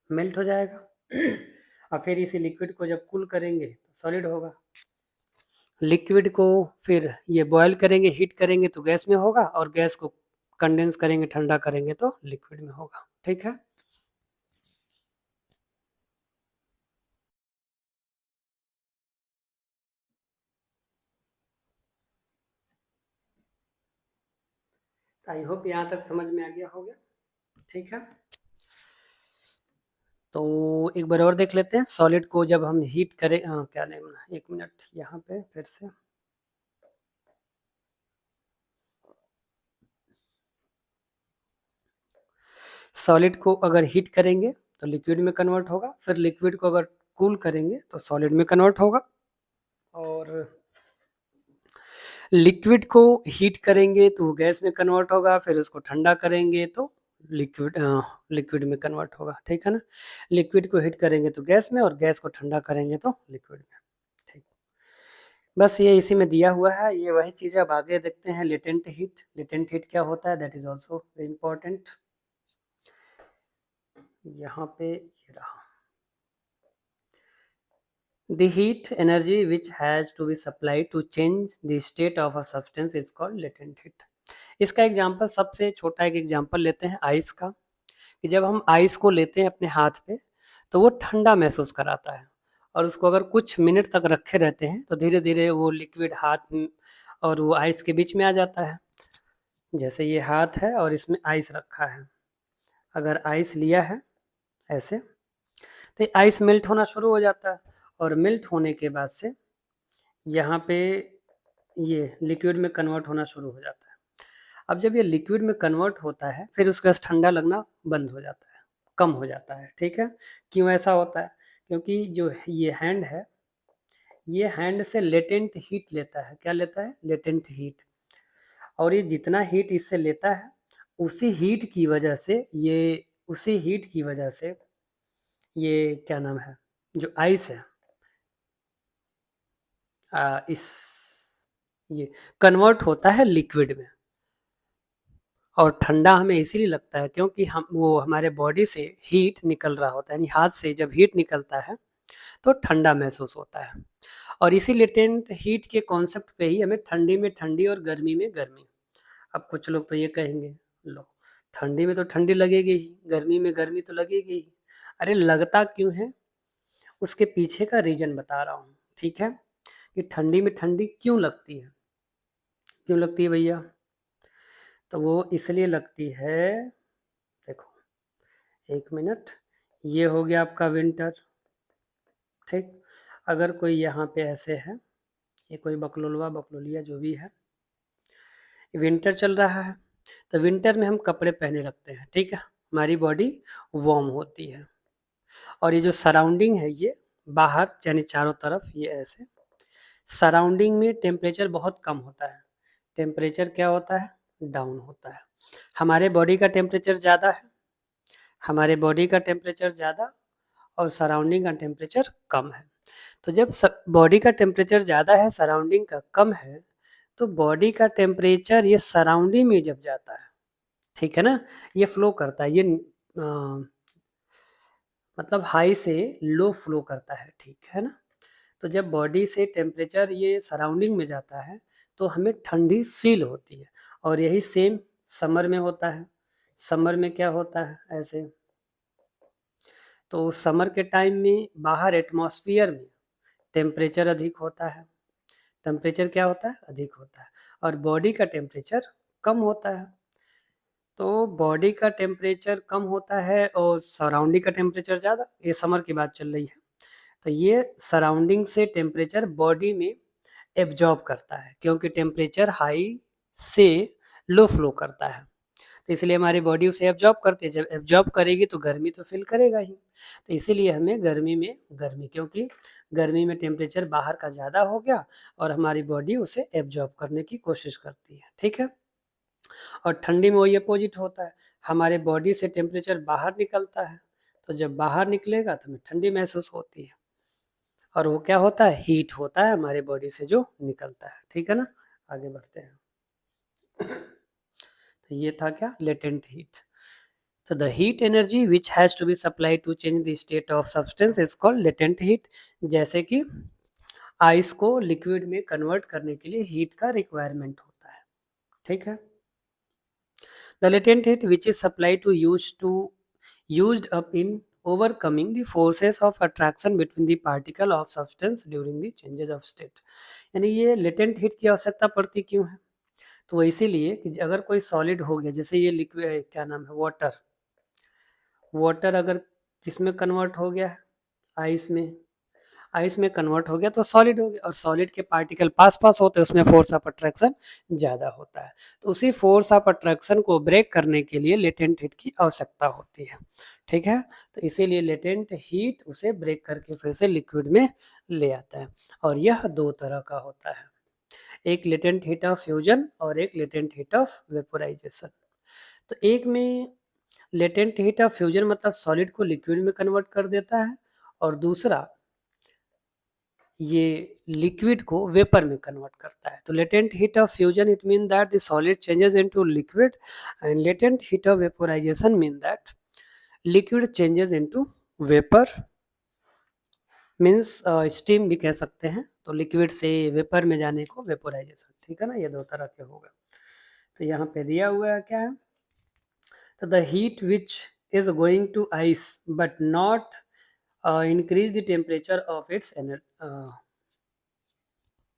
मेल्ट हो जाएगा और फिर इसी लिक्विड को जब कूल करेंगे तो सॉलिड होगा। लिक्विड को फिर ये बॉयल करेंगे, हीट करेंगे तो गैस में होगा, और गैस को कंडेंस करेंगे, ठंडा करेंगे तो लिक्विड में होगा, ठीक है। आई होप यहाँ तक समझ में आ गया होगा, ठीक है। तो एक बार और देख लेते हैं, सॉलिड को जब हम हीट करें, क्या नेम, एक मिनट यहाँ पे फिर से, सॉलिड को अगर हीट करेंगे तो लिक्विड में कन्वर्ट होगा, फिर लिक्विड को अगर कूल करेंगे तो सॉलिड में कन्वर्ट होगा, और लिक्विड को हीट करेंगे तो वो गैस में कन्वर्ट होगा, फिर उसको ठंडा करेंगे तो लिक्विड में कन्वर्ट होगा, ठीक है ना। लिक्विड को हीट करेंगे तो गैस में, और गैस को ठंडा करेंगे तो लिक्विड में, ठीक। बस ये इसी में दिया हुआ है, ये वही चीज़ है। अब आगे देखते हैं लेटेंट हीट। लेटेंट हीट क्या होता है, दैट इज ऑल्सो इम्पोर्टेंट। यहाँ पे ये रहा, the heat energy which has to be supplied to change the state of a substance is called latent heat। इसका एग्जांपल, सबसे छोटा एक एग्जांपल लेते हैं आइस का, कि जब हम आइस को लेते हैं अपने हाथ पे तो वो ठंडा महसूस कराता है, और उसको अगर कुछ मिनट तक रखे रहते हैं तो धीरे धीरे वो लिक्विड हाथ और वो आइस के बीच में आ जाता है। जैसे ये हाथ है और इसमें आइस रखा है, अगर आइस लिया है ऐसे। तो आइस मेल्ट होना शुरू हो जाता है और मेल्ट होने के बाद से यहाँ पे ये लिक्विड में कन्वर्ट होना शुरू हो जाता है। अब जब ये लिक्विड में कन्वर्ट होता है फिर उसका ठंडा लगना बंद हो जाता है, कम हो जाता है। ठीक है, क्यों ऐसा होता है? क्योंकि जो ये हैंड है, ये हैंड से लेटेंट हीट लेता है। क्या लेता है? Latent heat. और ये जितना हीट इससे लेता है उसी हीट की वजह से ये क्या नाम है, जो आइस है, इस ये कन्वर्ट होता है लिक्विड में। और ठंडा हमें इसीलिए लगता है क्योंकि हम वो हमारे बॉडी से हीट निकल रहा होता है, यानी हाथ से जब हीट निकलता है तो ठंडा महसूस होता है। और इसी लेटेंट हीट के कॉन्सेप्ट पे ही हमें ठंडी में ठंडी और गर्मी में गर्मी। अब कुछ लोग तो ये कहेंगे, लो ठंडी में तो ठंडी लगेगी ही, गर्मी में गर्मी तो लगेगी ही। अरे लगता क्यों है, उसके पीछे का रीजन बता रहा हूँ। ठीक है, कि ठंडी में ठंडी क्यों लगती है, क्यों लगती है भैया? तो वो इसलिए लगती है, देखो 1 मिनट, ये हो गया आपका विंटर। ठीक, अगर कोई यहाँ पे ऐसे है, ये कोई बकलोलवा बकलोलिया जो भी है, विंटर चल रहा है, तो विंटर में हम कपड़े पहने रखते हैं। ठीक है, हमारी बॉडी वार्म होती है। और ये जो सराउंडिंग है, ये बाहर यानी चारों तरफ ये ऐसे सराउंडिंग में टेम्परेचर बहुत कम होता है। टेम्परेचर क्या होता है? डाउन होता है। हमारे बॉडी का टेम्परेचर ज़्यादा है, हमारे बॉडी का टेम्परेचर ज़्यादा और सराउंडिंग का टेम्परेचर कम है। तो जब बॉडी का टेम्परेचर ज़्यादा है, सराउंडिंग का कम है, तो बॉडी का टेम्परेचर ये सराउंडिंग में जब जाता है, ठीक है ना, ये फ्लो करता है, ये मतलब हाई से लो फ्लो करता है। ठीक है ना, तो जब बॉडी से टेम्परेचर ये सराउंडिंग में जाता है तो हमें ठंडी फील होती है। और यही सेम समर में होता है। समर में क्या होता है? ऐसे, तो समर के टाइम में बाहर एटमॉस्फेयर में टेम्परेचर अधिक होता है। टेम्परेचर क्या होता है? अधिक होता है। और बॉडी का टेम्परेचर कम होता है। तो बॉडी का टेम्परेचर कम होता है और सराउंडिंग का टेम्परेचर ज़्यादा। ये समर की बात चल रही है। तो ये सराउंडिंग से टेम्परेचर बॉडी में एब्जॉर्ब करता है, क्योंकि टेम्परेचर हाई से लो फ्लो करता है, तो इसलिए हमारी बॉडी उसे एब्जॉर्ब करती है। जब एब्जॉर्ब करेगी तो गर्मी तो फील करेगा ही। तो इसीलिए हमें गर्मी में गर्मी, क्योंकि गर्मी में टेम्परेचर बाहर का ज़्यादा हो गया और हमारी बॉडी उसे एब्जॉर्ब करने की कोशिश करती है। ठीक है, और ठंडी में वही अपोजिट होता है, हमारे बॉडी से टेम्परेचर बाहर निकलता है, तो जब बाहर निकलेगा तो हमें ठंडी महसूस होती है। और वो क्या होता है? हीट होता है हमारे बॉडी से जो निकलता है। ठीक है ना, आगे बढ़ते हैं। तो ये था क्या? Latent heat. तो the heat energy which has to be supplied to change the state of substance is called latent heat. जैसे कि आइस को लिक्विड में कन्वर्ट करने के लिए हीट का रिक्वायरमेंट होता है। ठीक है, the latent heat which is supplied to used up in overcoming the forces of attraction between the particle of substance during the changes of state। यानी ये लेटेंट हीट की आवश्यकता पड़ती क्यों है? तो वो इसीलिए कि अगर कोई सॉलिड हो गया, जैसे ये लिक्विड क्या नाम है, वाटर, वाटर अगर किसमें कन्वर्ट हो गया है? आइस में। आइस में कन्वर्ट हो गया तो सॉलिड हो गया, और सॉलिड के पार्टिकल पास पास होते हैं, उसमें फोर्स ऑफ अट्रैक्शन ज़्यादा होता है। तो उसी फोर्स ऑफ अट्रैक्शन को ब्रेक करने के लिए लेटेंट हीट की आवश्यकता होती है। ठीक है, तो इसीलिए लेटेंट हीट उसे ब्रेक करके फिर से लिक्विड में ले आता है। और यह दो तरह का होता है, एक लेटेंट हीट ऑफ फ्यूजन और एक लेटेंट हीट ऑफ वेपोराइजेशन। तो एक में लेटेंट हीट ऑफ फ्यूजन मतलब सॉलिड को लिक्विड में कन्वर्ट कर देता है, और दूसरा ये लिक्विड को वेपर में कन्वर्ट करता है। तो latent heat of fusion it mean that the solid changes into liquid, and latent heat of vaporisation mean that liquid changes into vapour, means steam भी कह सकते हैं। तो लिक्विड से वेपर में जाने को वेपोराइजेशन। ठीक है ना, ये दो तरह के होगा। तो यहाँ पे दिया हुआ है क्या है? तो the heat which is going to ice but not increase the temperature of its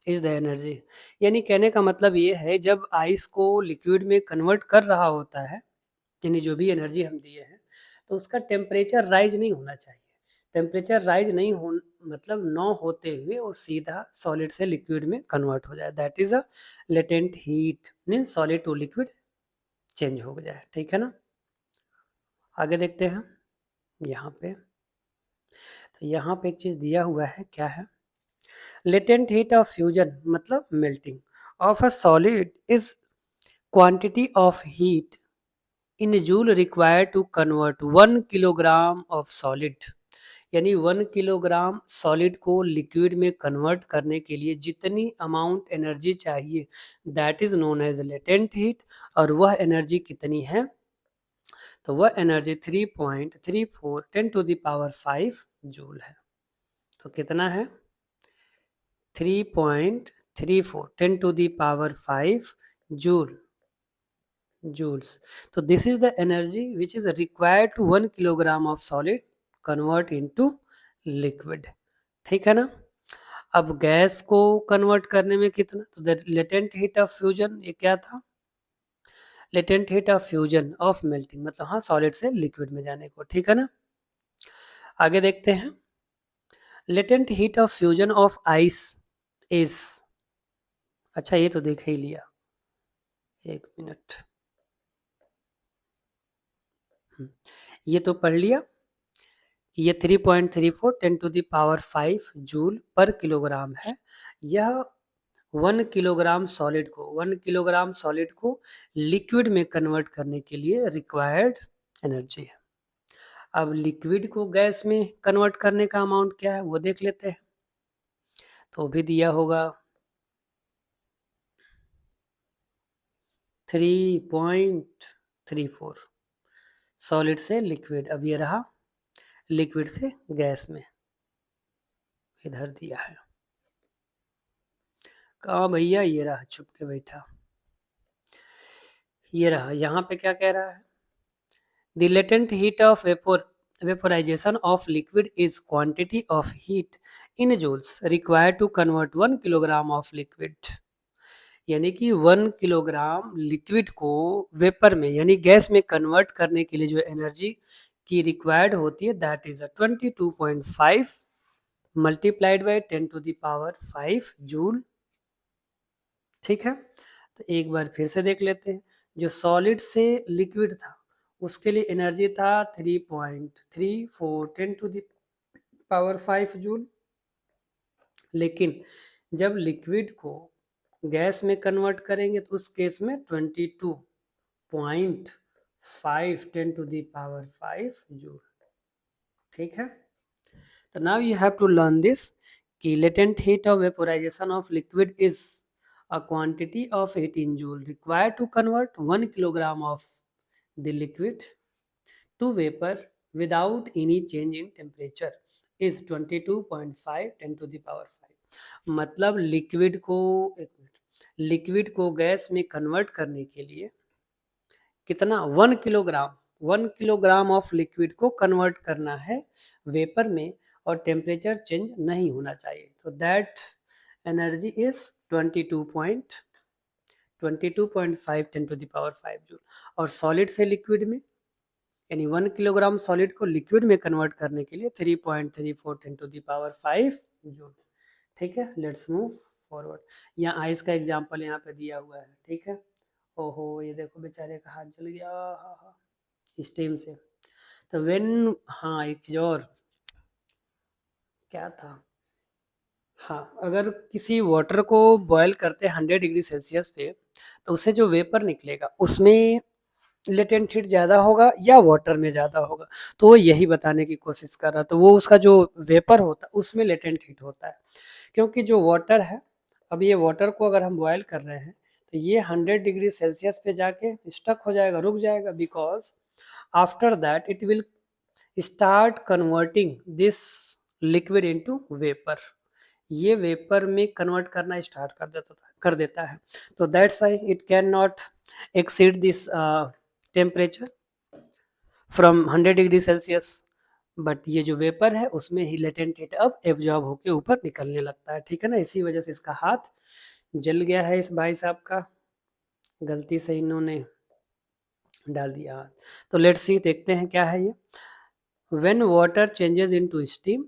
is the energy. यानी कहने का मतलब ये है, जब आइस को लिक्विड में कन्वर्ट कर रहा होता है, यानी जो भी एनर्जी हम दिए हैं, तो उसका टेम्परेचर राइज नहीं होना चाहिए। टेम्परेचर राइज नहीं हो मतलब न होते हुए वो सीधा सॉलिड से लिक्विड में कन्वर्ट हो जाए, that is a latent heat, means solid to liquid change हो जाए। ठीक है ना। आगे देखते हैं यहाँ पे। तो यहाँ पे एक चीज दिया हुआ है, क्या है, लेटेंट हीट ऑफ फ्यूजन मतलब melting of a solid is quantity of heat in joule required to convert 1 kilogram of solid, यानी 1 किलोग्राम सॉलिड को लिक्विड में कन्वर्ट करने के लिए जितनी अमाउंट एनर्जी चाहिए that is known as latent heat. और वह एनर्जी कितनी है, तो वह एनर्जी 3.34 10⁵ जूल है। तो कितना है, 3.34 10⁵ joule joules. So this is the energy which is required to 1 kilogram of solid convert into liquid. ठीक है ना। अब गैस को कन्वर्ट करने में कितना, तो the latent heat of fusion, ये क्या था, latent heat of fusion of melting, मतलब हाँ सॉलिड से लिक्विड में जाने को। ठीक है ना। आगे देखते हैं, latent heat of fusion of ice is, अच्छा ये तो देख ही लिया, एक मिनट, ये तो पढ़ लिया, ये 3.34 10⁵ जूल पर किलोग्राम है। यह 1 किलोग्राम सॉलिड को लिक्विड में कन्वर्ट करने के लिए रिक्वायर्ड एनर्जी है। अब लिक्विड को गैस में कन्वर्ट करने का अमाउंट क्या है वो देख लेते हैं। तो भी दिया होगा 3.34 सॉलिड से लिक्विड। अब ये रहा लिक्विड से गैस में, इधर दिया है, कहाँ भैया, ये रहा छुप के बैठा, ये रहा। यहाँ पे क्या कह रहा है, the latent heat of vaporisation of liquid is quantity of heat in joules required to convert 1 kilogram of liquid, यानी कि 1 किलोग्राम लिक्विड को वेपर में यानी गैस में कन्वर्ट करने के लिए जो एनर्जी की रिक्वायर्ड होती है that is 22.5 multiplied by 10⁵ joule. ठीक है। तो एक बार फिर से देख लेते हैं, जो सॉलिड से लिक्विड था उसके लिए एनर्जी था 3.34 10⁵ जूल, लेकिन जब लिक्विड को गैस में कन्वर्ट करेंगे तो उस केस में 22.5 10⁵ जूल। ठीक है। तो now you have to learn this कि latent heat of vaporisation of liquid is a quantity of heat in joule required to convert 1 kilogram of the liquid to vapor without any change in temperature is 22.5 10⁵। मतलब liquid को gas में convert करने के लिए कितना, 1 kilogram of liquid को convert करना है वेपर में और टेम्परेचर चेंज नहीं होना चाहिए। तो दैट एनर्जी इज 22.5 10⁵ जूल। और सॉलिड से लिक्विड में यानी 1 किलोग्राम सॉलिड को लिक्विड में कन्वर्ट करने के लिए 3.34 10⁵ जूल। ठीक है। Let's move forward. यहाँ आइस का एग्जांपल यहाँ पे दिया हुआ है। ठीक है। ओहो ये देखो बेचारे का हाथ जल गया, स्टीम से। तो व्हेन, हाँ एक चीज और क्या था, हाँ अगर किसी वाटर को बॉयल करते हैं 100 डिग्री सेल्सियस पे तो उससे जो वेपर निकलेगा उसमें लेटेंट हीट ज़्यादा होगा या वाटर में ज़्यादा होगा, तो वो यही बताने की कोशिश कर रहा। तो वो उसका जो वेपर होता है उसमें लेटेंट हीट होता है, क्योंकि जो वाटर है, अब ये वाटर को अगर हम बॉयल कर रहे हैं तो ये 100 डिग्री सेल्सियस पे जाके स्टक हो जाएगा, रुक जाएगा, because after that it will start converting this liquid into vapour, ये वेपर में कन्वर्ट करना स्टार्ट कर देता है। तो that's why it can not exceed this temperature from 100 degree Celsius, but ये जो वेपर है उसमें ही लेटेंट हीट अब एब्जॉर्ब होके ऊपर निकलने लगता है। ठीक है ना। इसी वजह से इसका हाथ जल गया है इस भाई साहब का, गलती से इन्होंने डाल दिया। तो लेट्स सी, देखते हैं क्या है ये। When water changes into steam,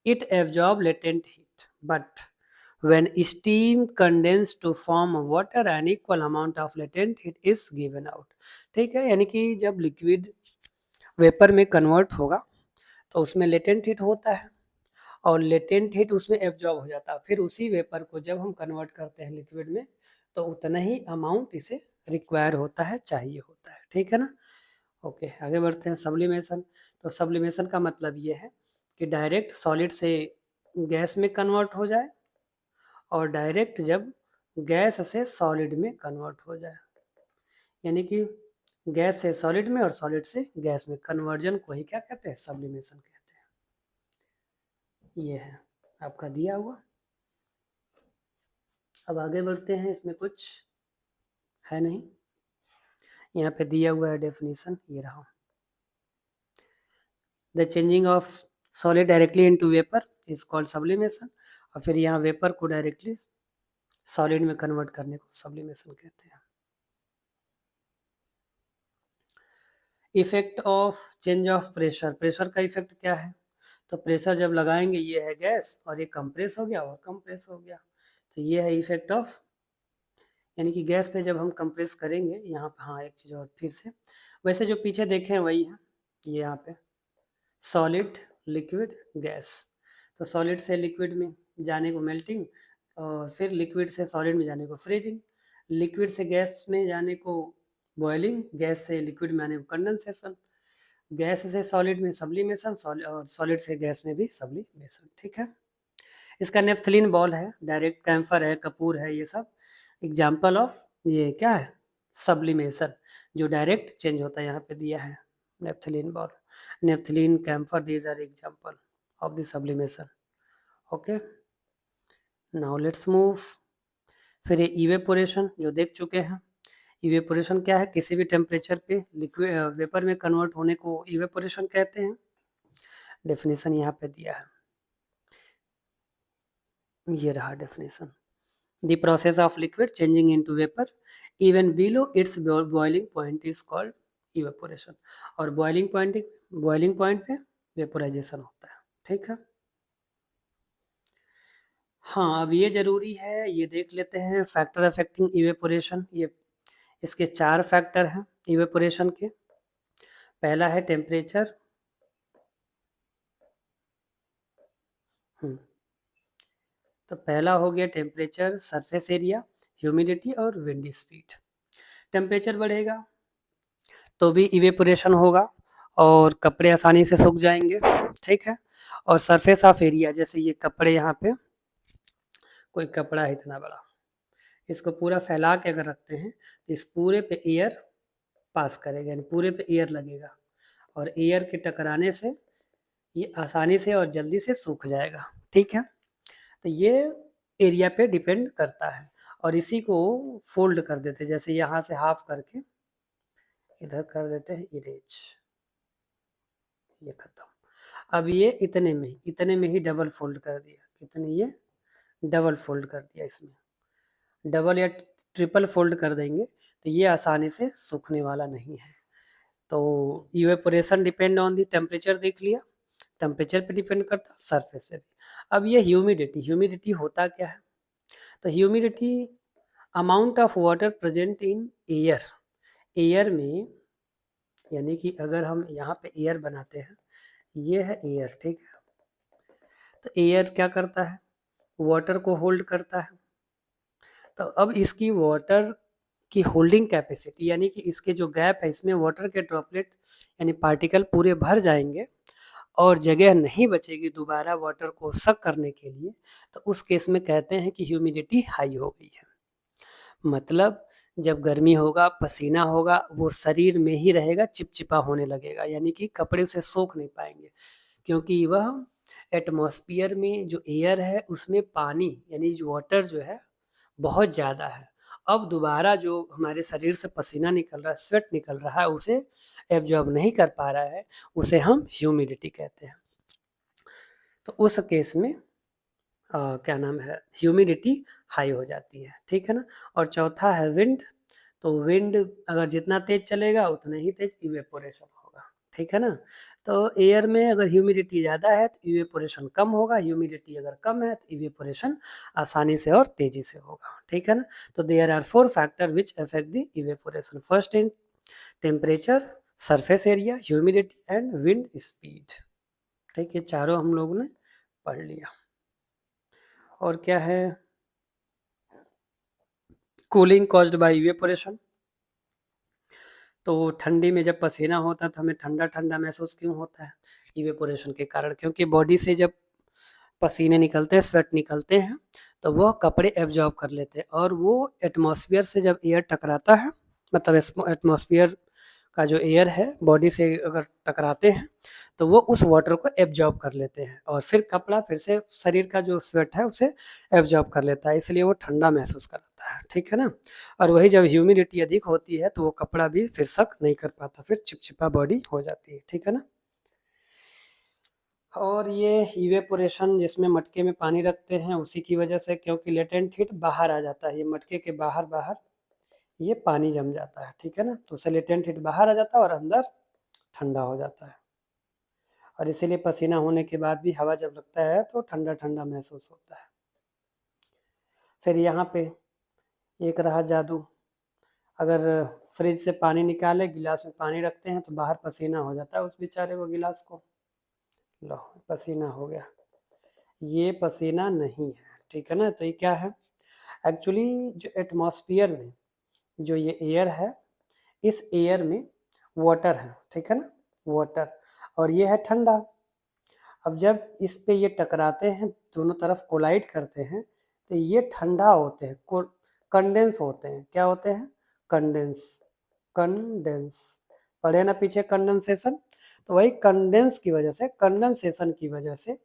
it absorbs latent heat. But when steam condenses to form water, an equal amount of latent heat is given out. ठीक है, यानी कि जब लिक्विड वेपर में कन्वर्ट होगा तो उसमें लेटेंट हीट होता है और लेटेंट हीट उसमें एब्जॉर्ब हो जाता है। फिर उसी वेपर को जब हम कन्वर्ट करते हैं लिक्विड में तो उतना ही अमाउंट इसे रिक्वायर होता है, चाहिए होता है। ठीक है ना। ओके, आगे बढ़ते हैं। सब्लिमेशन। तो सब्लिमेशन का मतलब ये है कि डायरेक्ट सॉलिड से गैस में कन्वर्ट हो जाए और डायरेक्ट जब गैस से सॉलिड में कन्वर्ट हो जाए, यानी कि गैस से सॉलिड में और सॉलिड से गैस में कन्वर्जन को ही क्या कहते हैं, सब्लिमेशन कहते हैं। ये है आपका दिया हुआ। अब आगे बढ़ते हैं, इसमें कुछ है नहीं, यहाँ पे दिया हुआ है डेफिनेशन, ये रहा। The changing of solid directly into vapour is called sublimation. और फिर यहाँ वेपर को डायरेक्टली सॉलिड में कन्वर्ट करने को सब्लिमेशन कहते हैं। Effect of change of pressure. Pressure का इफेक्ट क्या है? तो प्रेशर जब लगाएंगे, ये है गैस और ये कंप्रेस हो गया और कंप्रेस हो गया, तो ये है इफेक्ट ऑफ, यानी कि गैस पे जब हम कंप्रेस करेंगे यहाँ पे। हाँ, एक चीज़ और फिर से, वैसे जो पीछे देखे हैं वही है ये यहाँ पे, सॉलिड, लिक्विड, गैस। तो सॉलिड से लिक्विड में जाने को मेल्टिंग, और फिर लिक्विड से सॉलिड में जाने को फ्रीजिंग, लिक्विड से गैस में जाने को बॉइलिंग, गैस से लिक्विड में आने को कंडेंसेशन, गैस से सॉलिड में सब्लिमेशन, और सॉलिड से गैस में भी सब्लिमेशन। ठीक है। इसका नेफ्थलीन बॉल है, डायरेक्ट कैम्फर है, कपूर है, ये सब एग्जाम्पल ऑफ ये क्या है, सब्लिमेशन, जो डायरेक्ट चेंज होता है। यहाँ पे दिया है naphthalene ball, naphthalene, camphor, these are example of the sublimation. Okay, now let's move. फिर ये इवेपोरेशन जो देख चुके हैं। इवेपोरेशन क्या है? किसी भी टेम्परेचर पे लिक्विड वेपर में कन्वर्ट होने को इवेपोरेशन कहते हैं। डेफिनेशन यहाँ पे दिया है, ये रहा definition. The process of liquid changing into vapour even below it's boiling point is called evaporation. और बॉइलिंग पॉइंट पे वेपोराइजेशन होता है। ठीक है। हाँ, अब ये जरूरी है, ये देख लेते हैं फैक्टर अफेक्टिंग इवेपोरेशन। ये इसके 4 फैक्टर हैं इवेपोरेशन के। पहला है टेम्परेचर, तो पहला हो गया टेम्परेचर, सरफेस एरिया, ह्यूमिडिटी और विंड स्पीड। टेम्परेचर बढ़ेगा तो भी इवेपोरेशन होगा और कपड़े आसानी से सूख जाएंगे। ठीक है। और सरफेस ऑफ एरिया, जैसे ये कपड़े, यहाँ पे कोई कपड़ा है इतना बड़ा, इसको पूरा फैला के अगर रखते हैं तो इस पूरे पे एयर पास करेगा, यानी पूरे पे एयर लगेगा और एयर के टकराने से ये आसानी से और जल्दी से सूख जाएगा। ठीक है। तो ये एरिया पे डिपेंड करता है। और इसी को फोल्ड कर देते हैं, जैसे यहाँ से हाफ करके इधर कर देते हैं इरेज, ये खत्म। अब ये इतने में ही डबल फोल्ड कर दिया, कितने, ये डबल फोल्ड कर दिया। इसमें डबल या ट्रिपल फोल्ड कर देंगे तो ये आसानी से सूखने वाला नहीं है। तो evaporation depend on the temperature, देख लिया, टेम्परेचर पे डिपेंड करता है, सरफेस पे भी। अब ये ह्यूमिडिटी होता क्या है? तो humidity amount of water present in air में, यानी कि अगर हम यहाँ पे एयर बनाते हैं, ये है एयर। ठीक है। तो एयर क्या करता है? वाटर को होल्ड करता है। तो अब इसकी वाटर की होल्डिंग कैपेसिटी, यानी कि इसके जो गैप है, इसमें वाटर के ड्रॉपलेट यानी पार्टिकल पूरे भर जाएंगे और जगह नहीं बचेगी दोबारा वाटर को सक करने के लिए, तो उस केस में कहते हैं कि ह्यूमिडिटी हाई हो गई है। मतलब जब गर्मी होगा, पसीना होगा, वो शरीर में ही रहेगा, चिपचिपा होने लगेगा, यानी कि कपड़े उसे सोख नहीं पाएंगे, क्योंकि वह एटमॉस्फेयर में जो एयर है उसमें पानी यानी जो वाटर जो है बहुत ज़्यादा है। अब दोबारा जो हमारे शरीर से पसीना निकल रहा है, स्वेट निकल रहा है, उसे एब्जॉर्ब नहीं कर पा रहा है, उसे हम ह्यूमिडिटी कहते हैं। तो उस केस में क्या नाम है, ह्यूमिडिटी हाई हो जाती है। ठीक है ना। और चौथा है विंड। तो विंड अगर जितना तेज चलेगा उतना ही तेज इवेपोरेशन होगा, ठीक है ना। तो एयर में अगर ह्यूमिडिटी ज़्यादा है तो इवेपोरेशन कम होगा, ह्यूमिडिटी अगर कम है तो इवेपोरेशन आसानी से और तेजी से होगा, ठीक है ना। तो there are 4 factor which affect the evaporation. First in temperature, surface area, humidity and wind speed, ठीक, ये चारों हम लोगों ने पढ़ लिया। और क्या है, कूलिंग कॉज्ड बाय इवेपोरेशन। तो ठंडी में जब पसीना होता है तो हमें ठंडा ठंडा महसूस क्यों होता है? इवेपोरेशन के कारण, क्योंकि बॉडी से जब पसीने निकलते हैं, स्वेट निकलते हैं, तो वो कपड़े एब्जॉर्ब कर लेते हैं, और वो एटमॉस्फेयर से जब एयर टकराता है, मतलब एटमॉस्फेयर का जो एयर है बॉडी से अगर टकराते हैं तो वो उस वाटर को एब्जॉर्ब कर लेते हैं, और फिर कपड़ा फिर से शरीर का जो स्वेट है उसे एब्जॉर्ब कर लेता है, इसलिए वो ठंडा महसूस कराता है, ठीक है ना। और वही जब ह्यूमिडिटी अधिक होती है तो वो कपड़ा भी फिर सक नहीं कर पाता, फिर चिपचिपा बॉडी हो जाती है, ठीक है ना। और ये इवेपोरेशन जिसमें मटके में पानी रखते हैं उसी की वजह से, क्योंकि लेटेंट हीट बाहर आ जाता है, ये मटके के बाहर बाहर ये पानी जम जाता है, ठीक है ना, तो उससे लेटेंट हीट बाहर आ जाता है और अंदर ठंडा हो जाता है, और इसीलिए पसीना होने के बाद भी हवा जब लगता है तो ठंडा ठंडा महसूस होता है। फिर यहाँ पे एक रहा जादू, अगर फ्रिज से पानी निकाले, गिलास में पानी रखते हैं तो बाहर पसीना हो जाता है उस बेचारे को, गिलास को, लो पसीना हो गया, ये पसीना नहीं है, ठीक है ना। तो ये क्या है, एक्चुअली जो एटमॉस्फेयर में जो ये एयर है, इस एयर में वाटर है, ठीक है ना, वाटर, और ये है ठंडा। अब जब इस पे ये टकराते हैं, दोनों तरफ कोलाइड करते हैं, तो ये ठंडा होते हैं, कंडेंस होते हैं, क्या होते हैं, कंडेंस, कंडेंस, पढ़े ना पीछे कंडेंसेशन, तो वही कंडेंस की वजह से, कंडेंसेशन की वजह से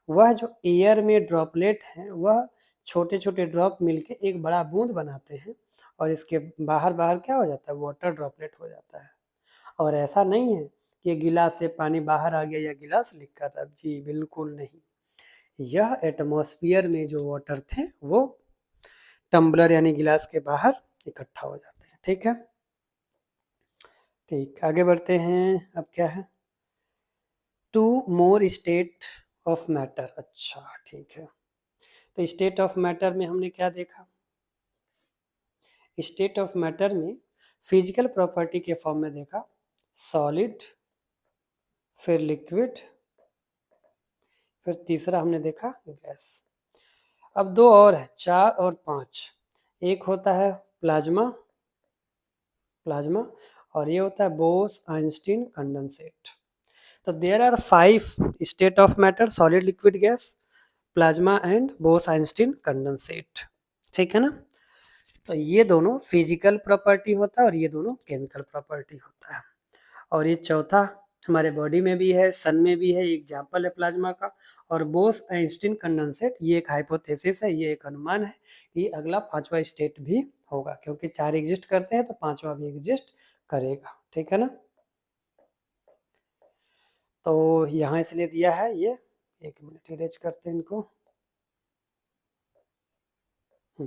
वह जो एयर में ड्रॉपलेट हैं वह छोटे छोटे ड्रॉप मिलके एक बड़ा बूंद बनाते हैं, और इसके बाहर बाहर क्या हो जाता है, वाटर ड्रॉपलेट हो जाता है। और ऐसा नहीं है कि गिलास से पानी बाहर आ गया या गिलास लीक कर रहा है, जी बिल्कुल नहीं, यह एटमॉस्फेयर में जो वाटर थे वो टम्बलर यानी गिलास के बाहर इकट्ठा हो जाते हैं, ठीक है। ठीक, आगे बढ़ते हैं, अब क्या है, two more state of matter, अच्छा ठीक है। तो स्टेट ऑफ मैटर में हमने क्या देखा, स्टेट ऑफ मैटर में फिजिकल प्रॉपर्टी के फॉर्म में देखा, सॉलिड, फिर लिक्विड, फिर तीसरा हमने देखा गैस। अब दो और है, 4 और 5, एक होता है प्लाज्मा, प्लाज्मा, और ये होता है बोस आइंस्टीन कंडेंसेट। तो there are 5 state of matter, solid, liquid, gas, plasma and Bose Einstein condensate, ठीक है ना। तो ये दोनों फिजिकल प्रॉपर्टी होता है और ये दोनों केमिकल प्रॉपर्टी होता है। और ये चौथा हमारे बॉडी में भी है, सन में भी है, एग्जाम्पल है प्लाज्मा का। और बोस आइंस्टीन कंडेंसेट ये एक हाइपोथेसिस है, ये एक अनुमान है कि अगला 5वां स्टेट भी होगा, क्योंकि 4 एग्जिस्ट करते हैं तो 5वां भी एग्जिस्ट करेगा, ठीक है ना। तो यहाँ इसलिए दिया है ये, एक मिनट इरेज करते हैं इनको, तो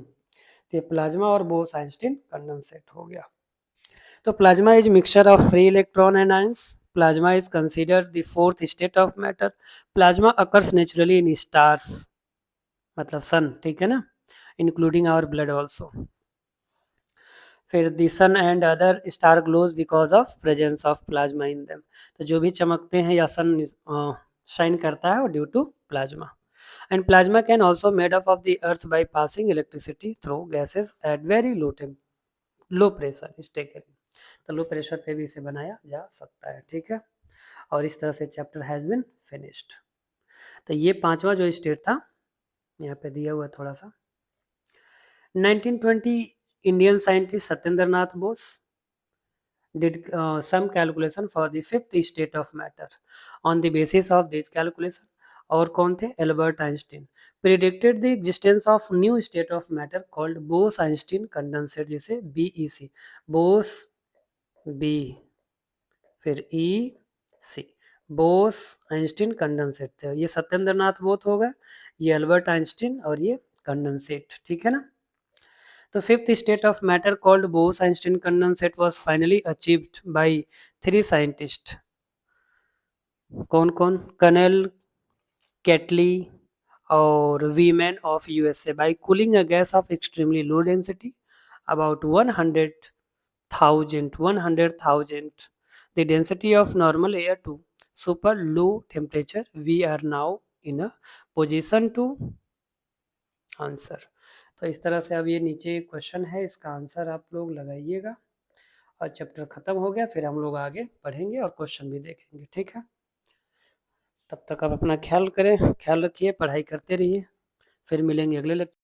ये प्लाज्मा और बोस आइंस्टीन कंडेंसेट हो गया। तो plasma is mixture of free electron and ions, plasma is considered the fourth state of matter, plasma occurs naturally in stars, मतलब सन, ठीक है ना, इंक्लूडिंग आवर ब्लड ऑल्सो। फिर the sun and other star glows because of presence of plasma in them, तो जो भी चमकते हैं या सन शाइन करता है वो due to plasma. And plasma can also made up of the earth by passing electricity through gases at very low pressure स्टेकन, तो लो प्रेशर पे भी इसे बनाया जा सकता है, ठीक है। और इस तरह से चैप्टर हैज़ बिन फिनिश्ड। तो ये 5वां जो स्टेट था यहाँ पे दिया हुआ थोड़ा सा, 1920 Indian scientist Satyendra Nath Bose did some calculation for the fifth state of matter. On the basis of this calculation, और कौन थे, Albert Einstein predicted the existence of new state of matter called Bose Einstein condensate, जिसे बीईसी, बोस बी फिर ई सी, Bose Einstein condensate थे। ये सत्येंद्र नाथ बोस हो गए, ये एल्बर्ट आइंस्टीन और ये कंडेंसेट, ठीक है ना। The fifth state of matter called Bose-Einstein condensate was finally achieved by 3 scientists. कौन कौन? कर्नेल, कैटली और women of USA by cooling a gas of extremely low density about 100,000 the density of normal air to super low temperature. We are now in a position to answer. तो इस तरह से अब ये नीचे क्वेश्चन है, इसका आंसर आप लोग लगाइएगा और चैप्टर खत्म हो गया, फिर हम लोग आगे पढ़ेंगे और क्वेश्चन भी देखेंगे, ठीक है। तब तक आप अपना ख्याल करें, ख्याल रखिए, पढ़ाई करते रहिए, फिर मिलेंगे अगले लेक्चर।